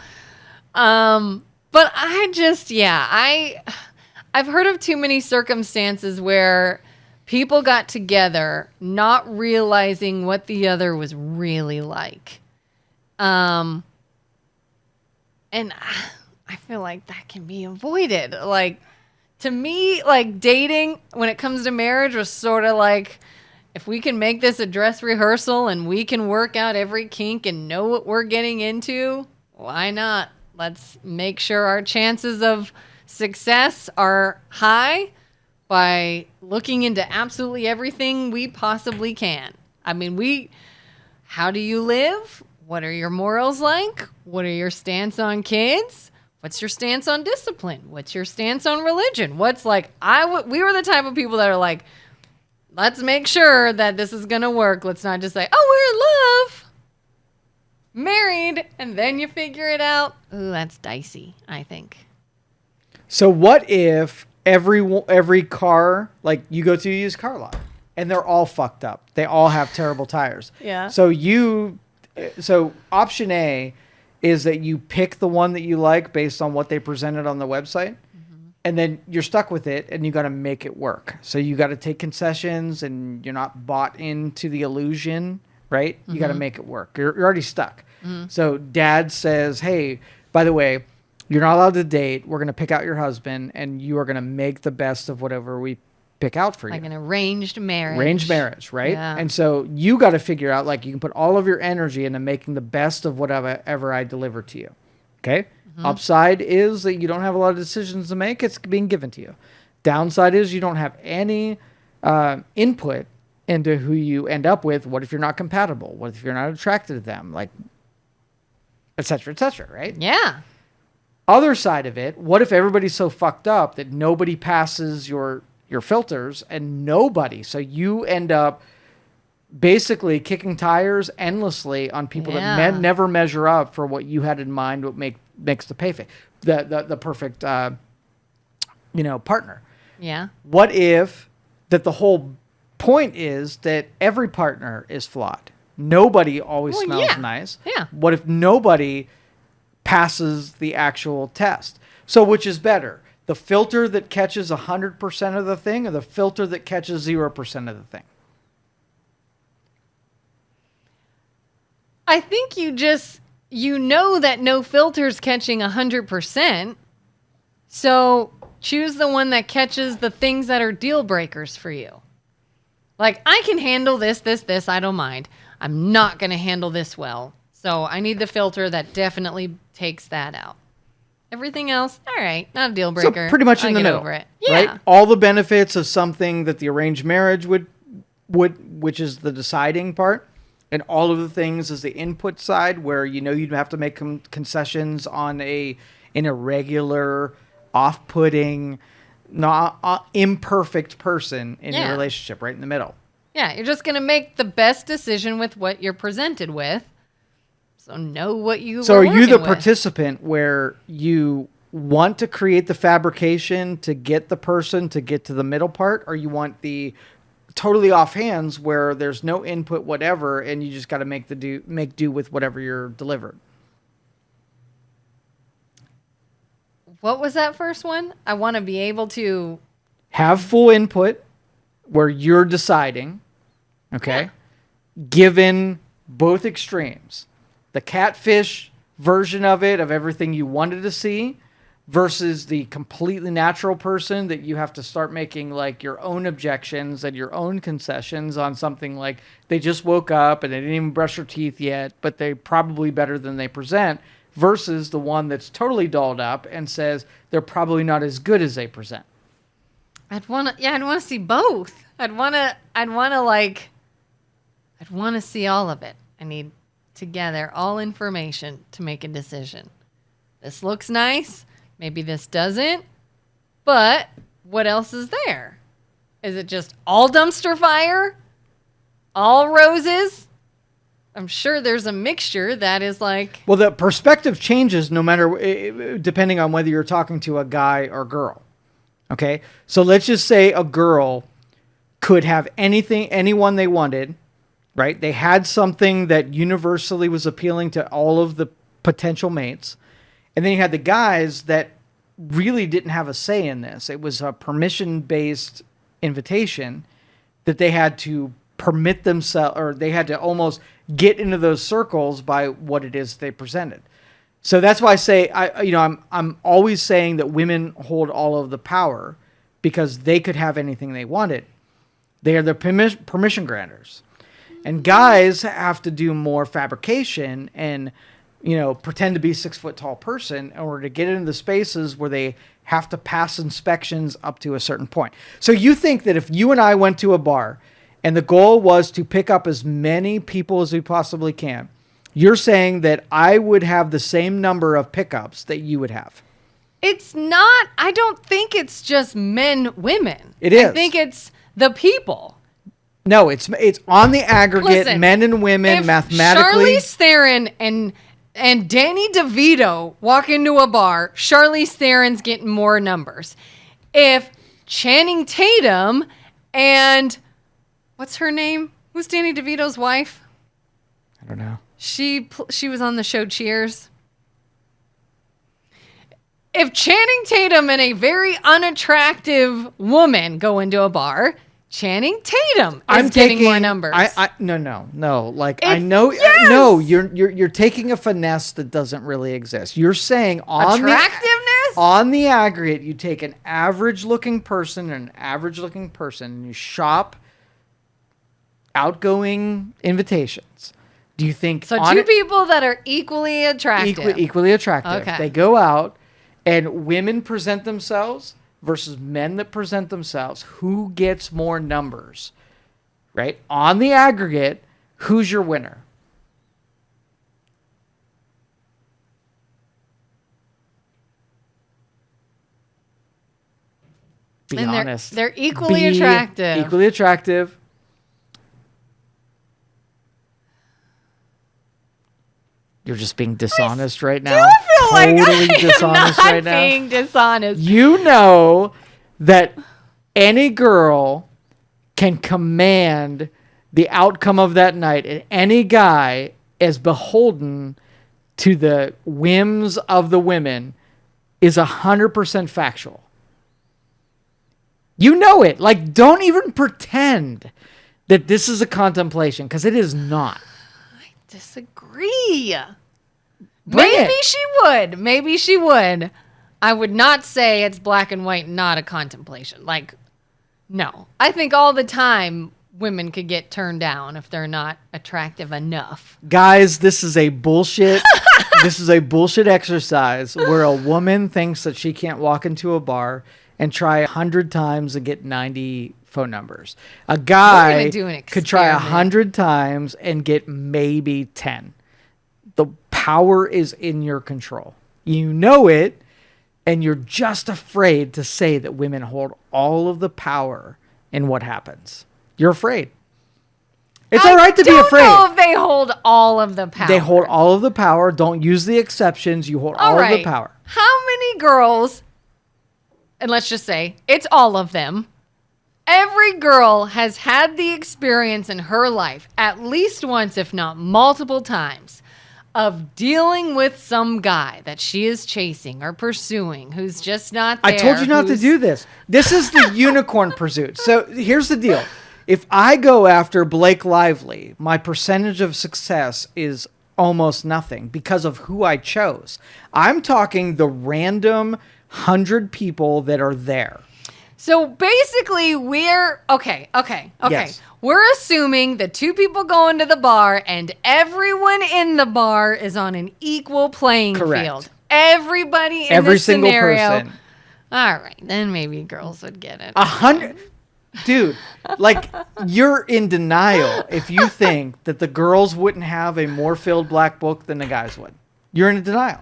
[SPEAKER 2] But I've heard of too many circumstances where people got together not realizing what the other was really like. And I feel like that can be avoided. Like, to me, like, dating when it comes to marriage was sort of like, if we can make this a dress rehearsal and we can work out every kink and know what we're getting into, why not? Let's make sure our chances of success are high by looking into absolutely everything we possibly can. I mean, how do you live? What are your morals like? What are your stance on kids? What's your stance on discipline? What's your stance on religion? What's like, we were the type of people that are like, let's make sure that this is going to work. Let's not just say, oh, we're in love, married, and then you figure it out. Ooh, that's dicey, I think.
[SPEAKER 1] So what if every car, like you go to a used car lot, and they're all fucked up. They all have terrible tires.
[SPEAKER 2] Yeah.
[SPEAKER 1] So option A is that you pick the one that you like based on what they presented on the website. And then you're stuck with it, and you got to make it work. So you got to take concessions, and you're not bought into the illusion, right? You got to make it work. You're already stuck. So dad says, hey, by the way, you're not allowed to date. We're going to pick out your husband, and you are going to make the best of whatever we pick out for you.
[SPEAKER 2] Like an arranged marriage.
[SPEAKER 1] Arranged marriage, right?
[SPEAKER 2] Yeah.
[SPEAKER 1] And so you got to figure out, like, you can put all of your energy into making the best of whatever I deliver to you. Okay? Upside is that you don't have a lot of decisions to make. It's being given to you. Downside is you don't have any input into who you end up with. What if you're not compatible? What if you're not attracted to them? Like, et cetera, right?
[SPEAKER 2] Yeah.
[SPEAKER 1] Other side of it, what if everybody's so fucked up that nobody passes your filters and nobody? So you end up basically kicking tires endlessly on people that never measure up for what you had in mind, what makes the perfect partner.
[SPEAKER 2] Yeah.
[SPEAKER 1] What if that the whole point is that every partner is flawed? Nobody always smells nice.
[SPEAKER 2] Yeah.
[SPEAKER 1] What if nobody passes the actual test? So which is better? The filter that catches 100% of the thing, or the filter that catches 0% of the thing?
[SPEAKER 2] I think you know that no filter's catching 100%. So choose the one that catches the things that are deal breakers for you. Like, I can handle this, I don't mind. I'm not going to handle this well. So I need the filter that definitely takes that out. Everything else, all right, not a deal breaker.
[SPEAKER 1] So pretty much in the middle,
[SPEAKER 2] over it. Yeah.
[SPEAKER 1] Right? All the benefits of something that the arranged marriage would, which is the deciding part, and all of the things is the input side, where you'd have to make concessions on an irregular, off-putting, not imperfect person in your relationship, right in the middle.
[SPEAKER 2] Yeah, you're just going to make the best decision with what you're presented with. So know what you
[SPEAKER 1] So
[SPEAKER 2] were
[SPEAKER 1] are you the
[SPEAKER 2] working with.
[SPEAKER 1] participant where you want to create the fabrication to get the person to get to the middle part, or you want the totally off hands where there's no input whatever and you just got to make do with whatever you're delivered?
[SPEAKER 2] What was that first one? I want to be able to
[SPEAKER 1] have full input where you're deciding, okay? Given both extremes. The catfish version of it, of everything you wanted to see, versus the completely natural person that you have to start making like your own objections and your own concessions on something like they just woke up and they didn't even brush their teeth yet, but they're probably better than they present, versus the one that's totally dolled up and says they're probably not as good as they present.
[SPEAKER 2] I'd want to see both. I'd want to see all of it. I need to gather all information to make a decision. This looks nice. Maybe this doesn't. But what else is there? Is it just all dumpster fire? All roses? I'm sure there's a mixture that is like...
[SPEAKER 1] Well, the perspective changes no matter, depending on whether you're talking to a guy or girl. Okay? So let's just say a girl could have anyone they wanted, right? They had something that universally was appealing to all of the potential mates. And then you had the guys that really didn't have a say in this. It was a permission-based invitation that they had to permit themselves, or they had to almost get into those circles by what it is they presented. So that's why I say, I'm always saying that women hold all of the power because they could have anything they wanted. They are the permission granters. And guys have to do more fabrication and, pretend to be a 6-foot tall person in order to get into the spaces where they have to pass inspections up to a certain point. So you think that if you and I went to a bar and the goal was to pick up as many people as we possibly can, you're saying that I would have the same number of pickups that you would have.
[SPEAKER 2] It's not, I don't think it's just men, women.
[SPEAKER 1] It is.
[SPEAKER 2] I think it's the people.
[SPEAKER 1] No, it's on the aggregate,
[SPEAKER 2] Listen,
[SPEAKER 1] men and women,
[SPEAKER 2] if
[SPEAKER 1] mathematically.
[SPEAKER 2] Charlize Theron and Danny DeVito walk into a bar, Charlize Theron's getting more numbers. If Channing Tatum and what's her name? Who's Danny DeVito's wife?
[SPEAKER 1] I don't know.
[SPEAKER 2] She was on the show Cheers. If Channing Tatum and a very unattractive woman go into a bar, Channing Tatum is getting more numbers.
[SPEAKER 1] No. Like,
[SPEAKER 2] It's,
[SPEAKER 1] I know,
[SPEAKER 2] yes!
[SPEAKER 1] no, you're taking a finesse that doesn't really exist. You're saying
[SPEAKER 2] Attractiveness?
[SPEAKER 1] on the aggregate, you take an average looking person and an average looking person and you shop outgoing invitations. Do you think
[SPEAKER 2] So two people that are equally attractive.
[SPEAKER 1] equally attractive?
[SPEAKER 2] Okay.
[SPEAKER 1] They go out and women present themselves versus men that present themselves. Who gets more numbers? Right? On the aggregate, who's your winner? Be
[SPEAKER 2] And
[SPEAKER 1] honest.
[SPEAKER 2] they're equally attractive.
[SPEAKER 1] Equally attractive. You're just being dishonest right now.
[SPEAKER 2] I feel like
[SPEAKER 1] Totally
[SPEAKER 2] I am
[SPEAKER 1] dishonest
[SPEAKER 2] not
[SPEAKER 1] right now.
[SPEAKER 2] being dishonest.
[SPEAKER 1] You know that any girl can command the outcome of that night, and any guy is beholden to the whims of the women is 100% factual. You know it. Like, don't even pretend that this is a contemplation, because it is not.
[SPEAKER 2] Disagree.
[SPEAKER 1] Bring
[SPEAKER 2] Maybe
[SPEAKER 1] it.
[SPEAKER 2] she would. Maybe she would. I would not say it's black and white, not a contemplation. Like, no. I think all the time women could get turned down if they're not attractive enough.
[SPEAKER 1] Guys, this is a bullshit. This is a bullshit exercise where a woman thinks that she can't walk into a bar and try 100 times and get 90 phone numbers. A guy could try 100 times and get maybe 10. The power is in your control. You know it, and you're just afraid to say that women hold all of the power in what happens. You're afraid. It's all right to be afraid.
[SPEAKER 2] I don't know if they hold all of the power.
[SPEAKER 1] They hold all of the power. Don't use the exceptions. You hold all of the power.
[SPEAKER 2] How many girls, and let's just say it's all of them, every girl has had the experience in her life at least once, if not multiple times, of dealing with some guy that she is chasing or pursuing who's just not there.
[SPEAKER 1] I told you not to do this. This is the unicorn pursuit. So here's the deal. If I go after Blake Lively, my percentage of success is almost nothing because of who I chose. I'm talking the random 100 people that are there.
[SPEAKER 2] So basically, we're okay.
[SPEAKER 1] Yes.
[SPEAKER 2] We're assuming that two people go into the bar and everyone in the bar is on an equal playing field. Everybody in
[SPEAKER 1] Every
[SPEAKER 2] this
[SPEAKER 1] single
[SPEAKER 2] scenario.
[SPEAKER 1] person.
[SPEAKER 2] All right, then maybe girls would get it.
[SPEAKER 1] 100. Dude, like, you're in denial if you think that the girls wouldn't have a more filled black book than the guys would. You're in denial.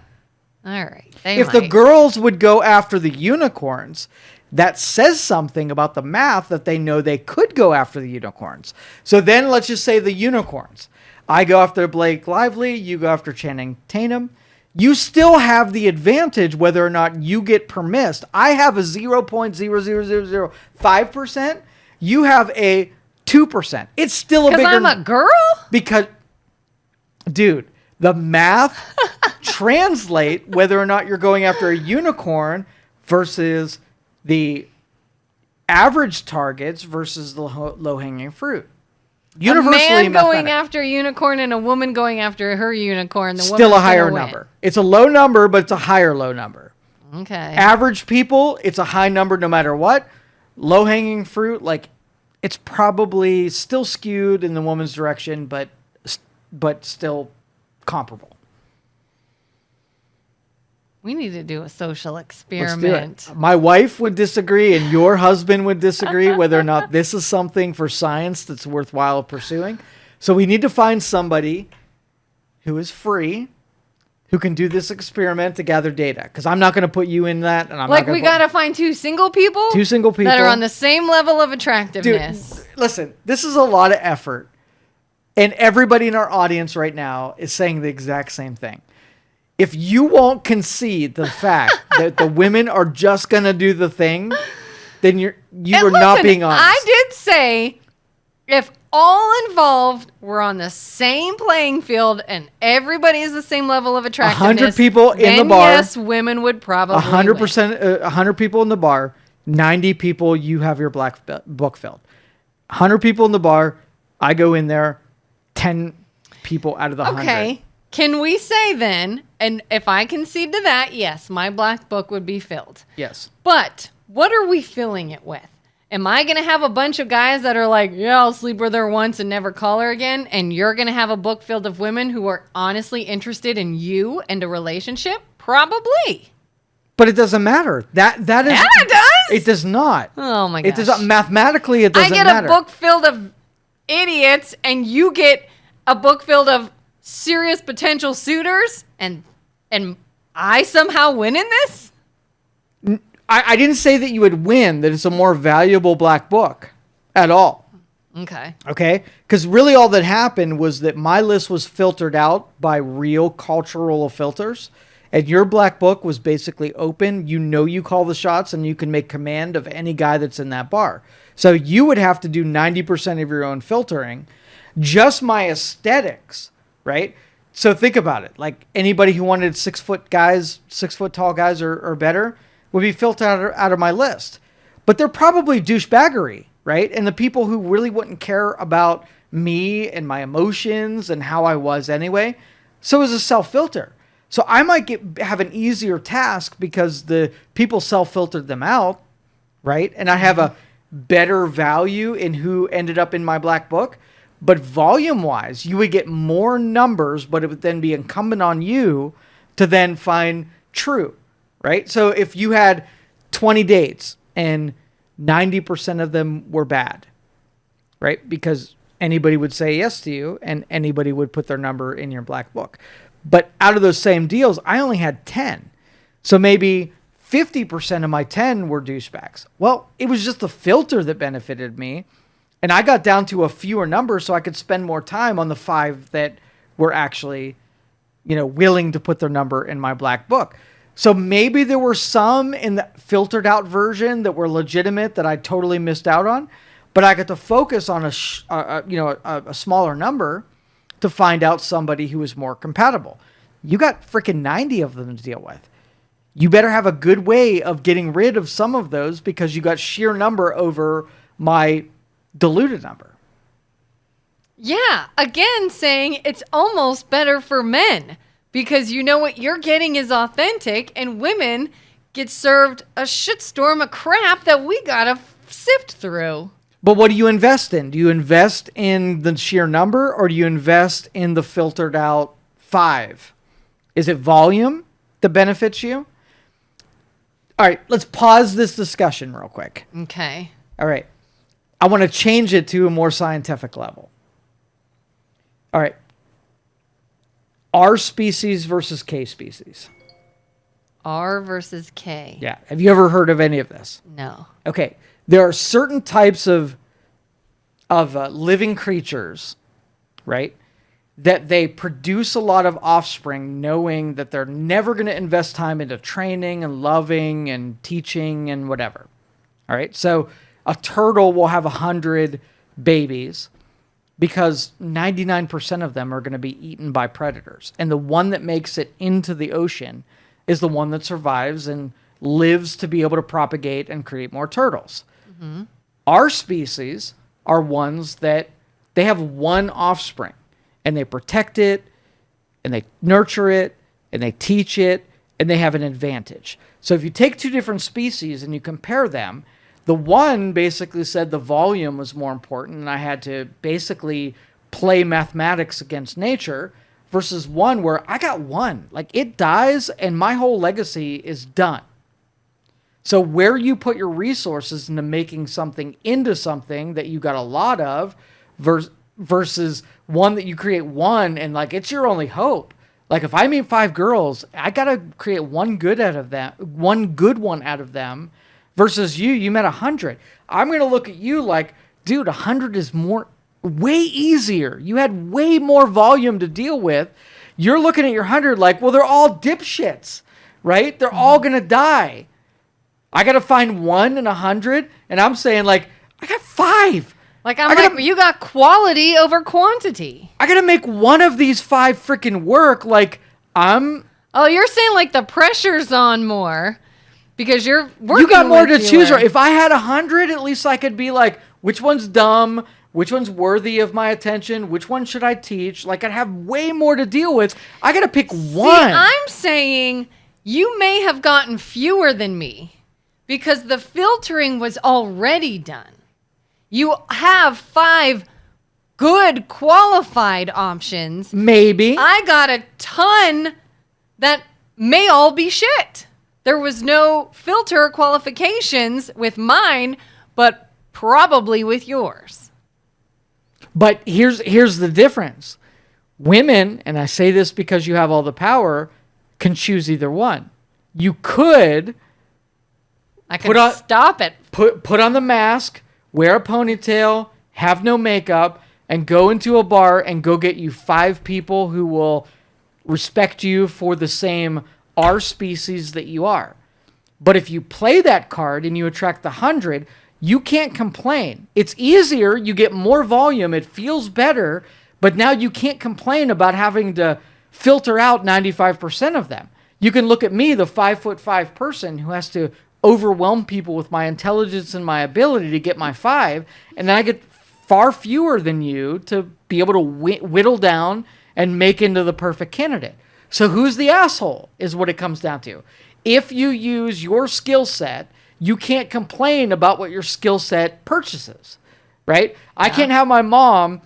[SPEAKER 2] All right.
[SPEAKER 1] If the girls would go after the unicorns, that says something about the math that they know they could go after the unicorns. So then let's just say the unicorns. I go after Blake Lively. You go after Channing Tatum. you still have the advantage whether or not you get permissed. I have a 0.00005%. You have a 2%. It's still a bigger...
[SPEAKER 2] Because I'm a girl?
[SPEAKER 1] Because, dude, the math translate whether or not you're going after a unicorn versus the average targets versus the low-hanging fruit. Universally,
[SPEAKER 2] a man going after a unicorn and a woman going after her unicorn. The
[SPEAKER 1] still a higher number. It's a low number, but it's a higher low number.
[SPEAKER 2] Okay.
[SPEAKER 1] Average people, it's a high number no matter what. Low-hanging fruit, like, it's probably still skewed in the woman's direction, but still comparable.
[SPEAKER 2] We need to do a social
[SPEAKER 1] Let's
[SPEAKER 2] experiment.
[SPEAKER 1] do it. My wife would disagree, and your husband would disagree whether or not this is something for science that's worthwhile pursuing. So we need to find somebody who is free, who can do this experiment to gather data. Because I'm not going to put you in that, and I'm
[SPEAKER 2] like
[SPEAKER 1] not
[SPEAKER 2] we got to find two single people that are on the same level of attractiveness.
[SPEAKER 1] Dude, listen, this is a lot of effort, and everybody in our audience right now is saying the exact same thing. If you won't concede the fact that the women are just going to do the thing, then you are not being honest.
[SPEAKER 2] I did say if all involved were on the same playing field and everybody is the same level of attractiveness,
[SPEAKER 1] 100 people in the bar,
[SPEAKER 2] yes, women would probably
[SPEAKER 1] 100%, 100 people in the bar, 90 people you have your black book filled. 100 people in the bar, I go in there, 10 people out of the 100.
[SPEAKER 2] Okay. Can we say then, and if I concede to that, yes, my black book would be filled.
[SPEAKER 1] Yes.
[SPEAKER 2] But what are we filling it with? Am I going to have a bunch of guys that are like, yeah, I'll sleep with her once and never call her again? And you're going to have a book filled of women who are honestly interested in you and a relationship? Probably.
[SPEAKER 1] But it doesn't matter. That is.
[SPEAKER 2] Yeah, it does.
[SPEAKER 1] It does not.
[SPEAKER 2] Oh my gosh.
[SPEAKER 1] It does not. Mathematically, it doesn't matter.
[SPEAKER 2] I get a book filled of idiots, and you get a book filled of serious potential suitors, and I somehow win in this?
[SPEAKER 1] I didn't say that you would win, that it's a more valuable black book at all.
[SPEAKER 2] Okay.
[SPEAKER 1] Okay? Because really all that happened was that my list was filtered out by real cultural filters, and your black book was basically open. You know you call the shots, and you can make command of any guy that's in that bar. So you would have to do 90% of your own filtering. Just my aesthetics, right? So think about it. Like anybody who wanted 6 foot tall guys or better would be filtered out of my list. But they're probably douchebaggery, right? And the people who really wouldn't care about me and my emotions and how I was anyway. So it was a self-filter. So I might have an easier task because the people self-filtered them out, right? And I have a better value in who ended up in my black book. But volume-wise, you would get more numbers, but it would then be incumbent on you to then find true, right? So if you had 20 dates and 90% of them were bad, right? Because anybody would say yes to you and anybody would put their number in your black book. But out of those same deals, I only had 10. So maybe 50% of my 10 were douchebags. Well, it was just the filter that benefited me. And I got down to a fewer number so I could spend more time on the 5 that were actually, willing to put their number in my black book. So maybe there were some in the filtered out version that were legitimate that I totally missed out on, but I got to focus on a smaller number to find out somebody who was more compatible. You got freaking 90 of them to deal with. You better have a good way of getting rid of some of those because you got sheer number over my diluted number.
[SPEAKER 2] Yeah, again, saying it's almost better for men because you know what you're getting is authentic, and women get served a shitstorm of crap that we gotta sift through.
[SPEAKER 1] But what do you invest in? Do you invest in the sheer number, or do you invest in the filtered out 5? Is it volume that benefits you? All right, let's pause this discussion real quick.
[SPEAKER 2] Okay.
[SPEAKER 1] All right. I want to change it to a more scientific level. All right. R species versus K species.
[SPEAKER 2] R versus K.
[SPEAKER 1] Yeah. Have you ever heard of any of this?
[SPEAKER 2] No.
[SPEAKER 1] Okay. There are certain types of living creatures, right, that they produce a lot of offspring knowing that they're never going to invest time into training and loving and teaching and whatever. All right. So a turtle will have 100 babies because 99% of them are going to be eaten by predators. And the one that makes it into the ocean is the one that survives and lives to be able to propagate and create more turtles. Mm-hmm. Our species are ones that they have one offspring and they protect it and they nurture it and they teach it and they have an advantage. So if you take two different species and you compare them, the one basically said the volume was more important and I had to basically play mathematics against nature, versus one where I got one. Like, it dies and my whole legacy is done. So where you put your resources into making something into something that you got a lot of versus one that you create one and like it's your only hope. Like, if I meet 5 girls, I got to create one good one out of them, versus you met 100. I'm going to look at you like, dude, 100 is way easier. You had way more volume to deal with. You're looking at your 100 like, well, they're all dipshits, right? They're all going to die. I got to find 1 in 100. And I'm saying, like, I got 5.
[SPEAKER 2] Like, you got quality over quantity.
[SPEAKER 1] I got to make one of these 5 freaking work. Like,
[SPEAKER 2] Oh, you're saying, like, the pressure's on more because you're working.
[SPEAKER 1] You got more to choose from. If I had 100, at least I could be like, which one's dumb? Which one's worthy of my attention? Which one should I teach? Like, I'd have way more to deal with. I got to pick one.
[SPEAKER 2] See, I'm saying you may have gotten fewer than me because the filtering was already done. You have 5 good qualified options.
[SPEAKER 1] Maybe.
[SPEAKER 2] I got a ton that may all be shit. There was no filter qualifications with mine, but probably with yours.
[SPEAKER 1] But here's the difference. Women, and I say this because you have all the power, can choose either one. You could...
[SPEAKER 2] I could stop it.
[SPEAKER 1] Put on the mask, wear a ponytail, have no makeup, and go into a bar and go get you 5 people who will respect you for the same R species that you are. But if you play that card and you attract the 100... you can't complain. It's easier. You get more volume. It feels better. But now you can't complain about having to filter out 95% of them. You can look at me, the 5'5" person who has to overwhelm people with my intelligence and my ability to get my 5. And then I get far fewer than you to be able to whittle down and make into the perfect candidate. So who's the asshole is what it comes down to. If you use your skill set, you can't complain about what your skill set purchases, right? Yeah. I can't have my mom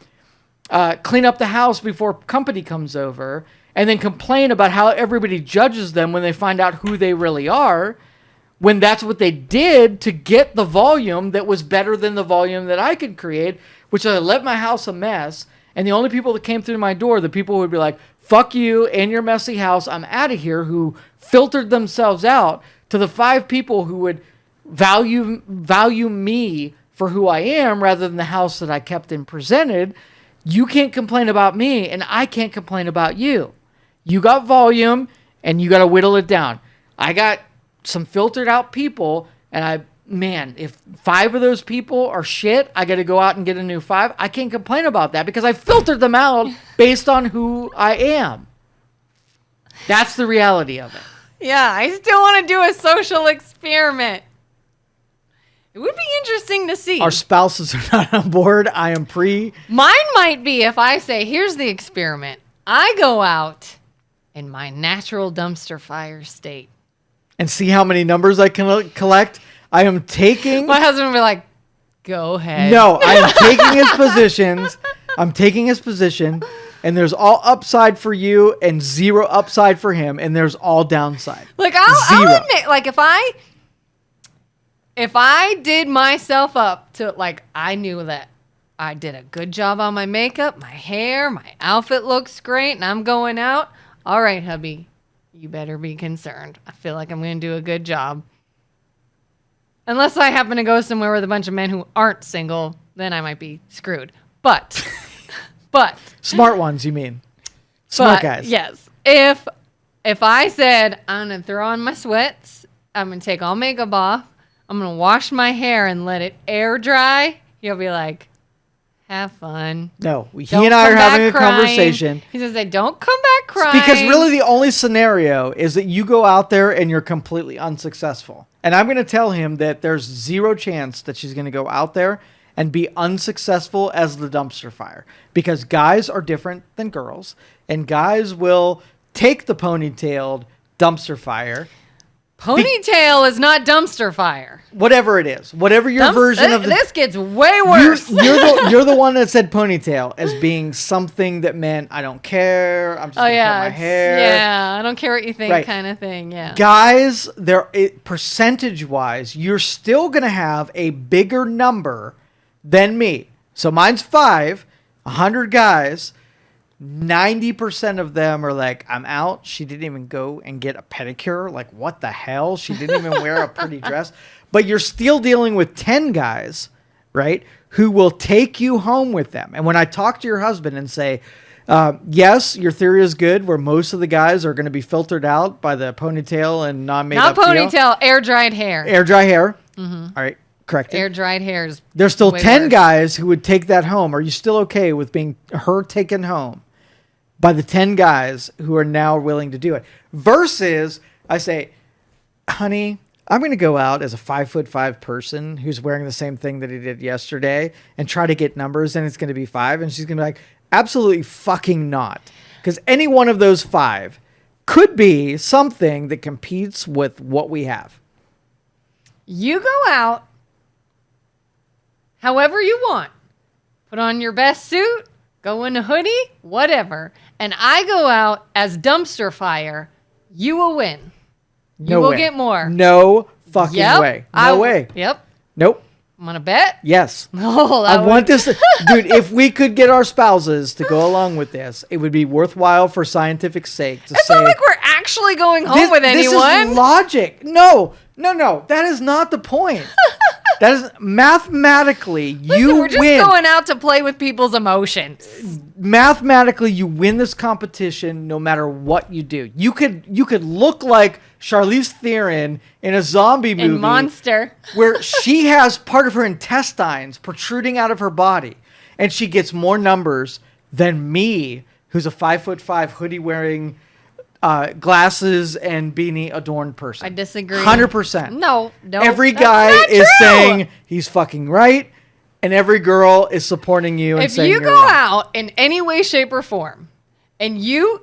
[SPEAKER 1] clean up the house before company comes over and then complain about how everybody judges them when they find out who they really are, when that's what they did to get the volume that was better than the volume that I could create, which I left my house a mess. And the only people that came through my door, the people who would be like, fuck you and your messy house, I'm out of here, who filtered themselves out, to the 5 people who would value me for who I am rather than the house that I kept and presented. You can't complain about me and I can't complain about you. You got volume and you got to whittle it down. I got some filtered out people and if 5 of those people are shit, I got to go out and get a new 5. I can't complain about that because I filtered them out based on who I am. That's the reality of it.
[SPEAKER 2] Yeah, I still want to do a social experiment. It would be interesting to see.
[SPEAKER 1] Our spouses are not on board. I am
[SPEAKER 2] Mine might be if I say, here's the experiment. I go out in my natural dumpster fire state.
[SPEAKER 1] And see how many numbers I can collect. I am taking...
[SPEAKER 2] My husband would be like, go ahead.
[SPEAKER 1] No, I am taking his positions. I'm taking his position. And there's all upside for you and 0 upside for him. And there's all downside.
[SPEAKER 2] Like, I'll admit, like, if I did myself up to, like, I knew that I did a good job on my makeup, my hair, my outfit looks great, and I'm going out. All right, hubby, you better be concerned. I feel like I'm going to do a good job. Unless I happen to go somewhere with a bunch of men who aren't single, then I might be screwed. But But
[SPEAKER 1] Smart ones, you mean? Smart guys.
[SPEAKER 2] Yes. If I said I'm gonna throw on my sweats, I'm gonna take all makeup off, I'm gonna wash my hair and let it air dry, he'll be like, have fun.
[SPEAKER 1] No, he
[SPEAKER 2] Don't
[SPEAKER 1] and I are
[SPEAKER 2] come
[SPEAKER 1] having a
[SPEAKER 2] back crying.
[SPEAKER 1] conversation.
[SPEAKER 2] He says, don't come back crying.
[SPEAKER 1] Because really the only scenario is that you go out there and you're completely unsuccessful. And I'm going to tell him that there's zero chance that she's going to go out there and be unsuccessful as the dumpster fire. Because guys are different than girls. And guys will take the ponytailed dumpster fire.
[SPEAKER 2] Ponytail is not dumpster fire.
[SPEAKER 1] Whatever it is. Whatever your version of the...
[SPEAKER 2] This gets way worse.
[SPEAKER 1] You're the one that said ponytail as being something that meant I don't care. I'm just going to cut my hair.
[SPEAKER 2] Yeah, I don't care what you think
[SPEAKER 1] Right.
[SPEAKER 2] kind of thing. Yeah.
[SPEAKER 1] Guys, percentage-wise, you're still going to have a bigger number than me. So mine's 5, 100 guys. 90% of them are like, I'm out. She didn't even go and get a pedicure. Like, what the hell? She didn't even wear a pretty dress. But you're still dealing with 10 guys, right, who will take you home with them. And when I talk to your husband and say, yes, your theory is good, where most of the guys are going to be filtered out by the ponytail and non-makeup.
[SPEAKER 2] Not ponytail, air-dried hair.
[SPEAKER 1] Air-dry hair. Mm-hmm. All right, correct.
[SPEAKER 2] Air-dried hair is
[SPEAKER 1] There's still
[SPEAKER 2] way
[SPEAKER 1] 10
[SPEAKER 2] worse.
[SPEAKER 1] guys who would take that home. Are you still okay with being her taken home by the 10 guys who are now willing to do it? Versus, I say, honey, I'm going to go out as a 5'5" person who's wearing the same thing that he did yesterday and try to get numbers, and it's going to be 5. And she's going to be like, absolutely fucking not. Because any one of those 5 could be something that competes with what we have.
[SPEAKER 2] You go out however you want. Put on your best suit, go in a hoodie, whatever. And I go out as dumpster fire. You will win. You will get more.
[SPEAKER 1] No fucking way. No way.
[SPEAKER 2] Yep.
[SPEAKER 1] Nope.
[SPEAKER 2] I'm going to bet?
[SPEAKER 1] Yes.
[SPEAKER 2] Oh,
[SPEAKER 1] I want this. Dude, if we could get our spouses to go along with this, it would be worthwhile for scientific sake to
[SPEAKER 2] It's
[SPEAKER 1] say.
[SPEAKER 2] not like we're actually going home with anyone.
[SPEAKER 1] This is logic. No. That is not the point. That is mathematically you
[SPEAKER 2] We're just
[SPEAKER 1] win.
[SPEAKER 2] going out to play with people's emotions.
[SPEAKER 1] Mathematically, you win this competition no matter what you do. You could look like Charlize Theron in a zombie movie.
[SPEAKER 2] In Monster.
[SPEAKER 1] Where she has part of her intestines protruding out of her body, and she gets more numbers than me, who's a 5'5" hoodie wearing, glasses and beanie adorned person.
[SPEAKER 2] I disagree.
[SPEAKER 1] 100%.
[SPEAKER 2] No.
[SPEAKER 1] Every
[SPEAKER 2] that's
[SPEAKER 1] guy
[SPEAKER 2] not
[SPEAKER 1] is
[SPEAKER 2] true.
[SPEAKER 1] saying he's fucking right, and every girl is supporting you and
[SPEAKER 2] If
[SPEAKER 1] saying
[SPEAKER 2] you
[SPEAKER 1] you're
[SPEAKER 2] go
[SPEAKER 1] right.
[SPEAKER 2] out in any way, shape, or form, and you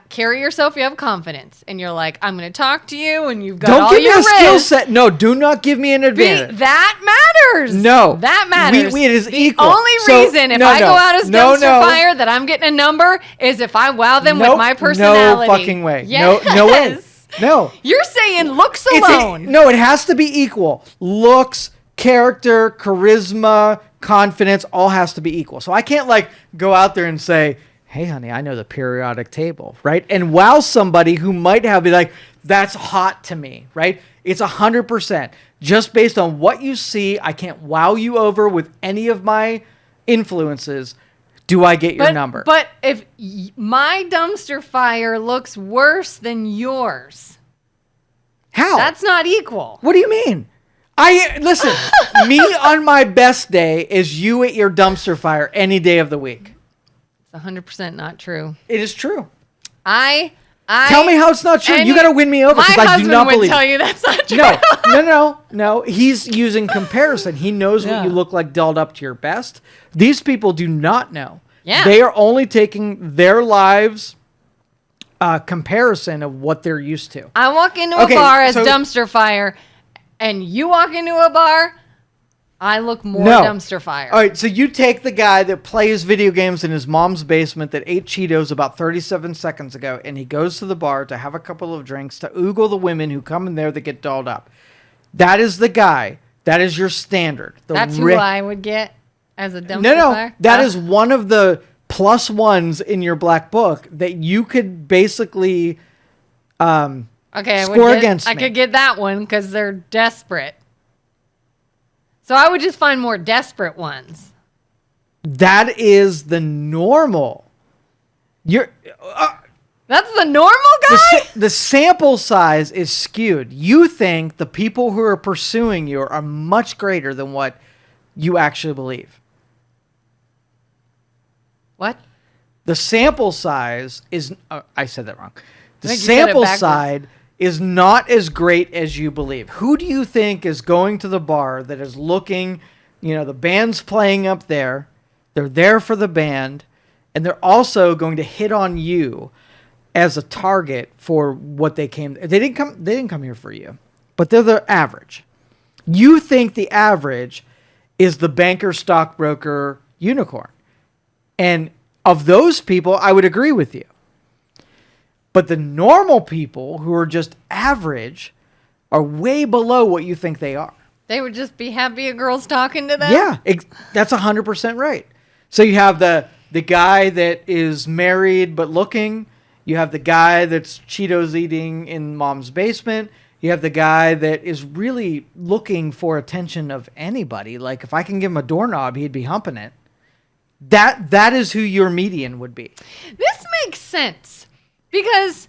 [SPEAKER 2] carry yourself, you have confidence, and you're like, I'm going to talk to you, and you've got
[SPEAKER 1] Don't
[SPEAKER 2] all
[SPEAKER 1] give me
[SPEAKER 2] your
[SPEAKER 1] a skill
[SPEAKER 2] wrist.
[SPEAKER 1] set. No, do not give me an advantage.
[SPEAKER 2] That matters.
[SPEAKER 1] No.
[SPEAKER 2] That matters.
[SPEAKER 1] It is
[SPEAKER 2] the
[SPEAKER 1] equal.
[SPEAKER 2] only reason if I go out as dumpster fire that I'm getting a number is if I wow them with my personality.
[SPEAKER 1] No fucking way.
[SPEAKER 2] Yes.
[SPEAKER 1] No way. No.
[SPEAKER 2] You're saying looks alone.
[SPEAKER 1] No, it has to be equal. Looks, character, charisma, confidence, all has to be equal. So I can't go out there and say, hey, honey, I know the periodic table, right? And wow somebody who might be like, that's hot to me, right? It's 100%. Just based on what you see, I can't wow you over with any of my influences. Do I get your number?
[SPEAKER 2] But if my dumpster fire looks worse than yours,
[SPEAKER 1] how?
[SPEAKER 2] that's not equal.
[SPEAKER 1] What do you mean? Listen, me on my best day is you at your dumpster fire any day of the week.
[SPEAKER 2] It's 100% not true.
[SPEAKER 1] It is true.
[SPEAKER 2] Tell
[SPEAKER 1] me how it's not true. You got to win me over because I do not believe.
[SPEAKER 2] My husband would tell you that's not true.
[SPEAKER 1] No. He's using comparison. He knows what you look like dolled up to your best. These people do not know.
[SPEAKER 2] Yeah.
[SPEAKER 1] They are only taking their lives comparison of what they're used to.
[SPEAKER 2] I walk into a bar as dumpster fire, and you walk into a bar, I look more dumpster fire.
[SPEAKER 1] All right, so you take the guy that plays video games in his mom's basement that ate Cheetos about 37 seconds ago, and he goes to the bar to have a couple of drinks, to oogle the women who come in there that get dolled up. That is the guy. That is your standard.
[SPEAKER 2] That's who I would get as a dumpster fire?
[SPEAKER 1] That is one of the plus ones in your black book that you could basically score against me.
[SPEAKER 2] I could get that one because they're desperate. So I would just find more desperate ones.
[SPEAKER 1] That is the normal. You're
[SPEAKER 2] That's the normal guy?
[SPEAKER 1] the sample size is skewed. You think the people who are pursuing you are much greater than what you actually believe.
[SPEAKER 2] What?
[SPEAKER 1] The sample size is... I said that wrong. The
[SPEAKER 2] think you said it
[SPEAKER 1] sample
[SPEAKER 2] backwards.
[SPEAKER 1] side is not as great as you believe. Who do you think is going to the bar that is looking... the band's playing up there. They're there for the band. And they're also going to hit on you as a target for what they came... They didn't come here for you. But they're the average. You think the average is the banker, stockbroker, unicorn. And of those people, I would agree with you. But the normal people who are just average are way below what you think they are.
[SPEAKER 2] They would just be happy a girl's talking to them?
[SPEAKER 1] Yeah, that's 100% right. So you have the guy that is married but looking. You have the guy that's Cheetos eating in mom's basement. You have the guy that is really looking for attention of anybody. Like, if I can give him a doorknob, he'd be humping it. That is who your median would be.
[SPEAKER 2] This makes sense because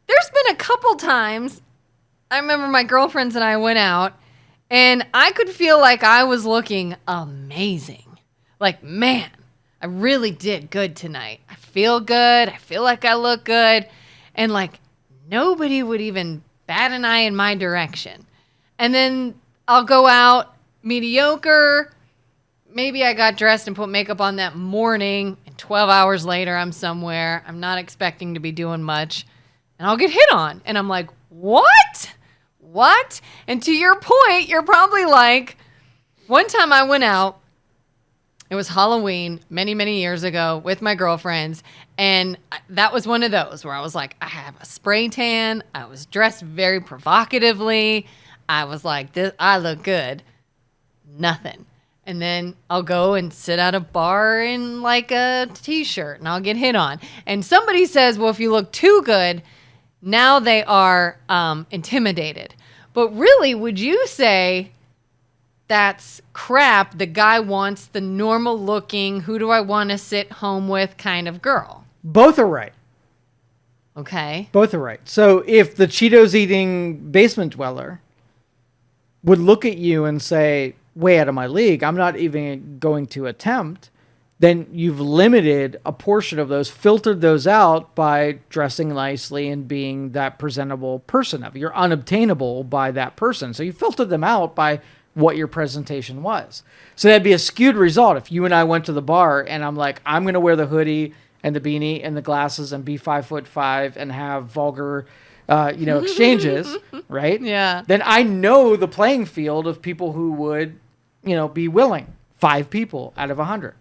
[SPEAKER 2] there's been a couple times I remember my girlfriends and I went out and I could feel like I was looking amazing. Like, man, I really did good tonight. I feel good. I feel like I look good. And like nobody would even bat an eye in my direction. And then I'll go out mediocre. Maybe I got dressed and put makeup on that morning, and 12 hours later, I'm somewhere. I'm not expecting to be doing much, and I'll get hit on. And I'm like, what? What? And to your point, you're probably like, one time I went out, it was Halloween many, many years ago with my girlfriends, and that was one of those where I was like, I have a spray tan. I was dressed very provocatively. I was like, I look good. Nothing. And then I'll go and sit at a bar in like a t-shirt and I'll get hit on. And somebody says, well, if you look too good, now they are intimidated. But really, would you say that's crap? The guy wants the normal looking, who do I want to sit home with kind of girl?
[SPEAKER 1] Both are right.
[SPEAKER 2] Okay.
[SPEAKER 1] Both are right. So if the Cheetos eating basement dweller would look at you and say, way out of my league, I'm not even going to attempt, then you've limited a portion of those, filtered those out by dressing nicely and being that presentable person of. You're unobtainable by that person. So you filtered them out by what your presentation was. So that'd be a skewed result. If you and I went to the bar and I'm like, I'm going to wear the hoodie and the beanie and the glasses and be 5'5" and have vulgar exchanges, right?
[SPEAKER 2] Yeah.
[SPEAKER 1] Then I know the playing field of people who would, be willing. 5 people out of 100.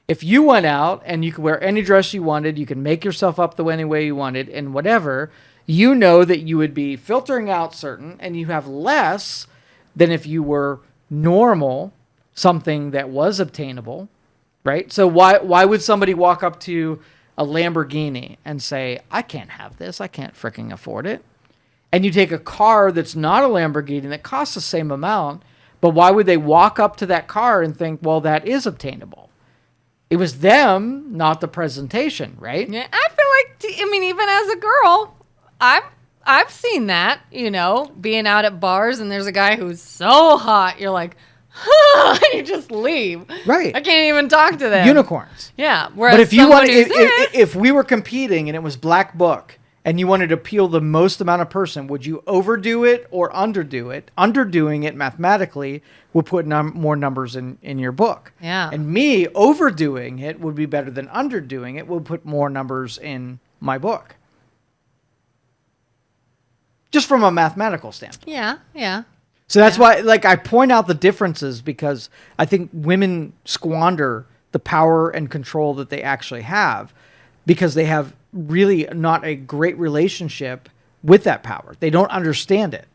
[SPEAKER 1] If you went out and you could wear any dress you wanted, you can make yourself up any way you wanted and whatever, you know that you would be filtering out certain and you have less than if you were normal, something that was obtainable, right? So why would somebody walk up to a Lamborghini and say, I can't have this. I can't freaking afford it. And you take a car that's not a Lamborghini that costs the same amount, but why would they walk up to that car and think, well, that is obtainable? It was them, not the presentation, right?
[SPEAKER 2] Yeah, I feel like, even as a girl, I've seen that, being out at bars and there's a guy who's so hot, you're like, you just leave.
[SPEAKER 1] Right.
[SPEAKER 2] I can't even talk to them.
[SPEAKER 1] Unicorns.
[SPEAKER 2] Yeah. Whereas
[SPEAKER 1] But if you if we were competing and it was black book and you wanted to appeal the most amount of person, would you overdo it or underdo it? Underdoing it mathematically would put more numbers in your book.
[SPEAKER 2] Yeah.
[SPEAKER 1] And me overdoing it would be better than underdoing it, would put more numbers in my book. Just from a mathematical standpoint.
[SPEAKER 2] Yeah, yeah.
[SPEAKER 1] So that's why, I point out the differences because I think women squander the power and control that they actually have because they have really not a great relationship with that power. They don't understand it.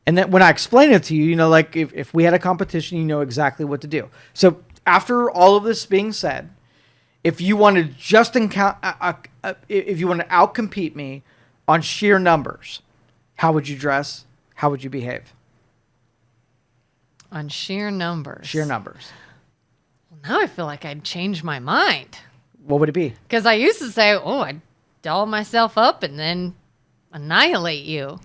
[SPEAKER 1] And then when I explain it to you, if we had a competition, you know exactly what to do. So after all of this being said, if you want to if you want to outcompete me on sheer numbers, how would you dress? How would you behave?
[SPEAKER 2] On sheer numbers.
[SPEAKER 1] Sheer numbers.
[SPEAKER 2] Now I feel like I'd change my mind.
[SPEAKER 1] What would it be?
[SPEAKER 2] Because I used to say, oh, I'd doll myself up and then annihilate you.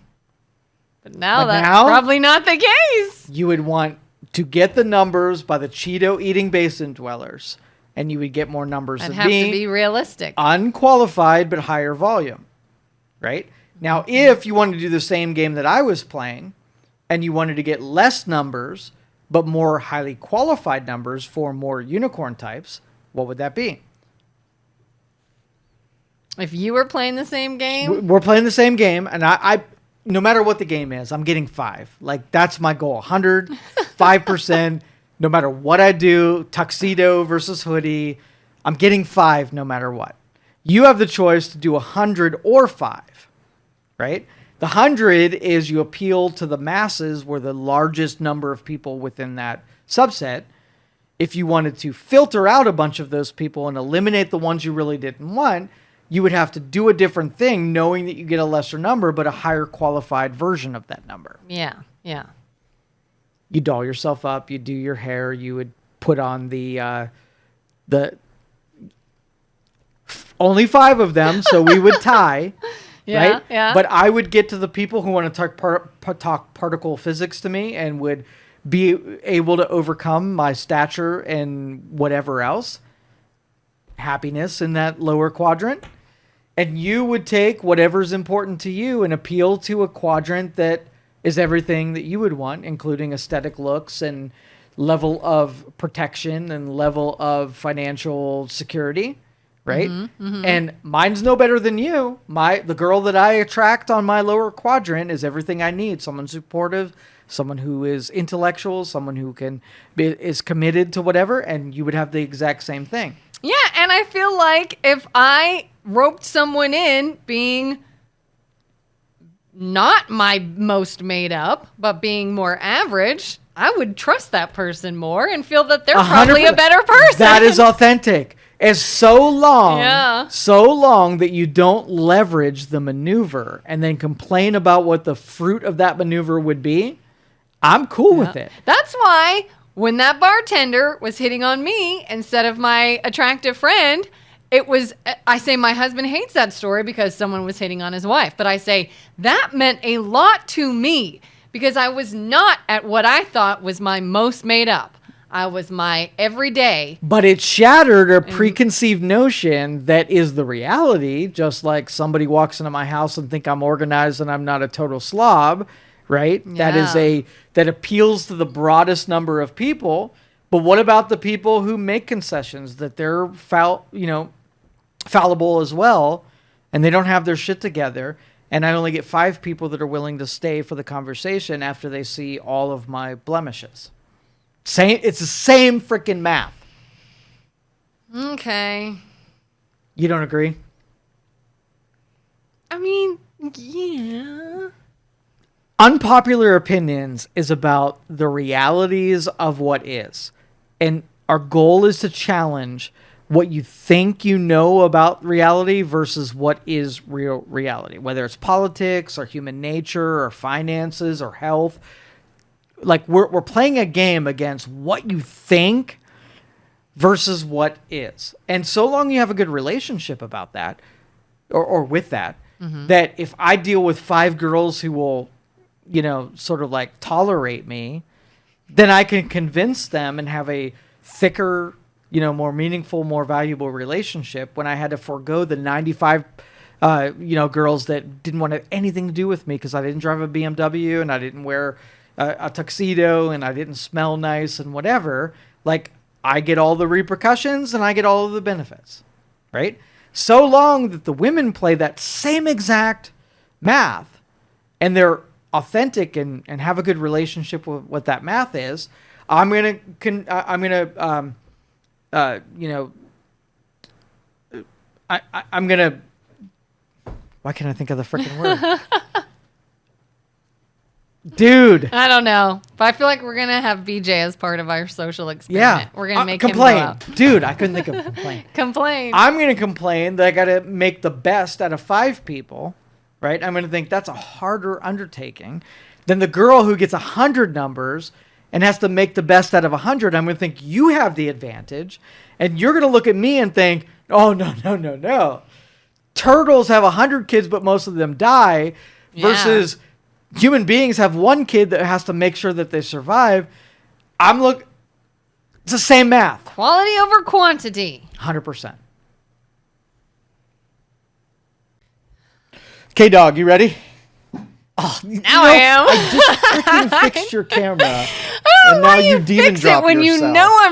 [SPEAKER 2] But now that's probably not the case.
[SPEAKER 1] You would want to get the numbers by the Cheeto-eating basement dwellers, and you would get more numbers
[SPEAKER 2] I'd
[SPEAKER 1] than
[SPEAKER 2] have
[SPEAKER 1] me.
[SPEAKER 2] to be realistic.
[SPEAKER 1] Unqualified, but higher volume, right? Now, if you wanted to do the same game that I was playing, and you wanted to get less numbers, but more highly qualified numbers for more unicorn types, what would that be?
[SPEAKER 2] If you were playing the same game?
[SPEAKER 1] We're playing the same game, and I no matter what the game is, I'm getting 5. Like, that's my goal. 100, 5%, no matter what I do, tuxedo versus hoodie, I'm getting 5 no matter what. You have the choice to do 100 or 5, right? The 100 is you appeal to the masses, where the largest number of people within that subset. If you wanted to filter out a bunch of those people and eliminate the ones you really didn't want, you would have to do a different thing, knowing that you get a lesser number, but a higher qualified version of that number.
[SPEAKER 2] Yeah, yeah.
[SPEAKER 1] You doll yourself up, you do your hair, you would put on the only 5 of them, so we would tie,
[SPEAKER 2] Yeah,
[SPEAKER 1] right?
[SPEAKER 2] yeah.
[SPEAKER 1] But I would get to the people who want to talk particle physics to me and would be able to overcome my stature and whatever else. Happiness in that lower quadrant. And you would take whatever's important to you and appeal to a quadrant that is everything that you would want, including aesthetic looks and level of protection and level of financial security, right? And mine's no better than you. The girl that I attract on my lower quadrant is everything I need. Someone supportive, someone who is intellectual, someone who is committed to whatever, and you would have the exact same thing.
[SPEAKER 2] Yeah, and I feel like if I roped someone in being not my most made up, but being more average, I would trust that person more and feel that they're probably a better person.
[SPEAKER 1] That is authentic. It's so long that you don't leverage the maneuver and then complain about what the fruit of that maneuver would be. I'm cool with it.
[SPEAKER 2] That's why when that bartender was hitting on me instead of my attractive friend, I say my husband hates that story because someone was hitting on his wife. But I say that meant a lot to me because I was not at what I thought was my most made up. I was my everyday.
[SPEAKER 1] But it shattered a preconceived notion that is the reality, just like somebody walks into my house and think I'm organized and I'm not a total slob, right?
[SPEAKER 2] Yeah.
[SPEAKER 1] That appeals to the broadest number of people. But what about the people who make concessions that they're fallible as well, and they don't have their shit together, and I only get 5 people that are willing to stay for the conversation after they see all of my blemishes? It's the same freaking math.
[SPEAKER 2] Okay.
[SPEAKER 1] You don't agree?
[SPEAKER 2] I mean, yeah.
[SPEAKER 1] Unpopular Opinions is about the realities of what is. And our goal is to challenge what you think you know about reality versus what is real reality, whether it's politics or human nature or finances or health. Like we're playing a game against what you think versus what is. And so long you have a good relationship about that or with that, that if I deal with 5 girls who will, sort of like tolerate me, then I can convince them and have a thicker, more meaningful, more valuable relationship when I had to forego the 95 girls that didn't want to have anything to do with me because I didn't drive a BMW and I didn't wear a tuxedo and I didn't smell nice and whatever. Like, I get all the repercussions and I get all of the benefits, right? So long that the women play that same exact math and they're authentic and have a good relationship with what that math is, I'm gonna why can't I think of the freaking word? Dude.
[SPEAKER 2] I don't know. But I feel like we're going to have BJ as part of our social experiment.
[SPEAKER 1] Yeah.
[SPEAKER 2] We're going to make
[SPEAKER 1] complain.
[SPEAKER 2] him go out.
[SPEAKER 1] Dude, I couldn't think of complain.
[SPEAKER 2] Complain.
[SPEAKER 1] I'm going to complain that I got to make the best out of 5 people, right? I'm going to think that's a harder undertaking than the girl who gets 100 numbers and has to make the best out of 100, I'm going to think you have the advantage. And you're going to look at me and think, oh, no, no, no, no. Turtles have 100 kids, but most of them die, versus human beings have one kid that has to make sure that they survive. It's the same math.
[SPEAKER 2] Quality over quantity.
[SPEAKER 1] 100%. K-Dog, you ready? Oh,
[SPEAKER 2] now I am.
[SPEAKER 1] I just freaking fixed your camera.
[SPEAKER 2] I don't know
[SPEAKER 1] and
[SPEAKER 2] why
[SPEAKER 1] now you
[SPEAKER 2] fix
[SPEAKER 1] demon
[SPEAKER 2] it
[SPEAKER 1] drop
[SPEAKER 2] when
[SPEAKER 1] yourself.
[SPEAKER 2] you know I'm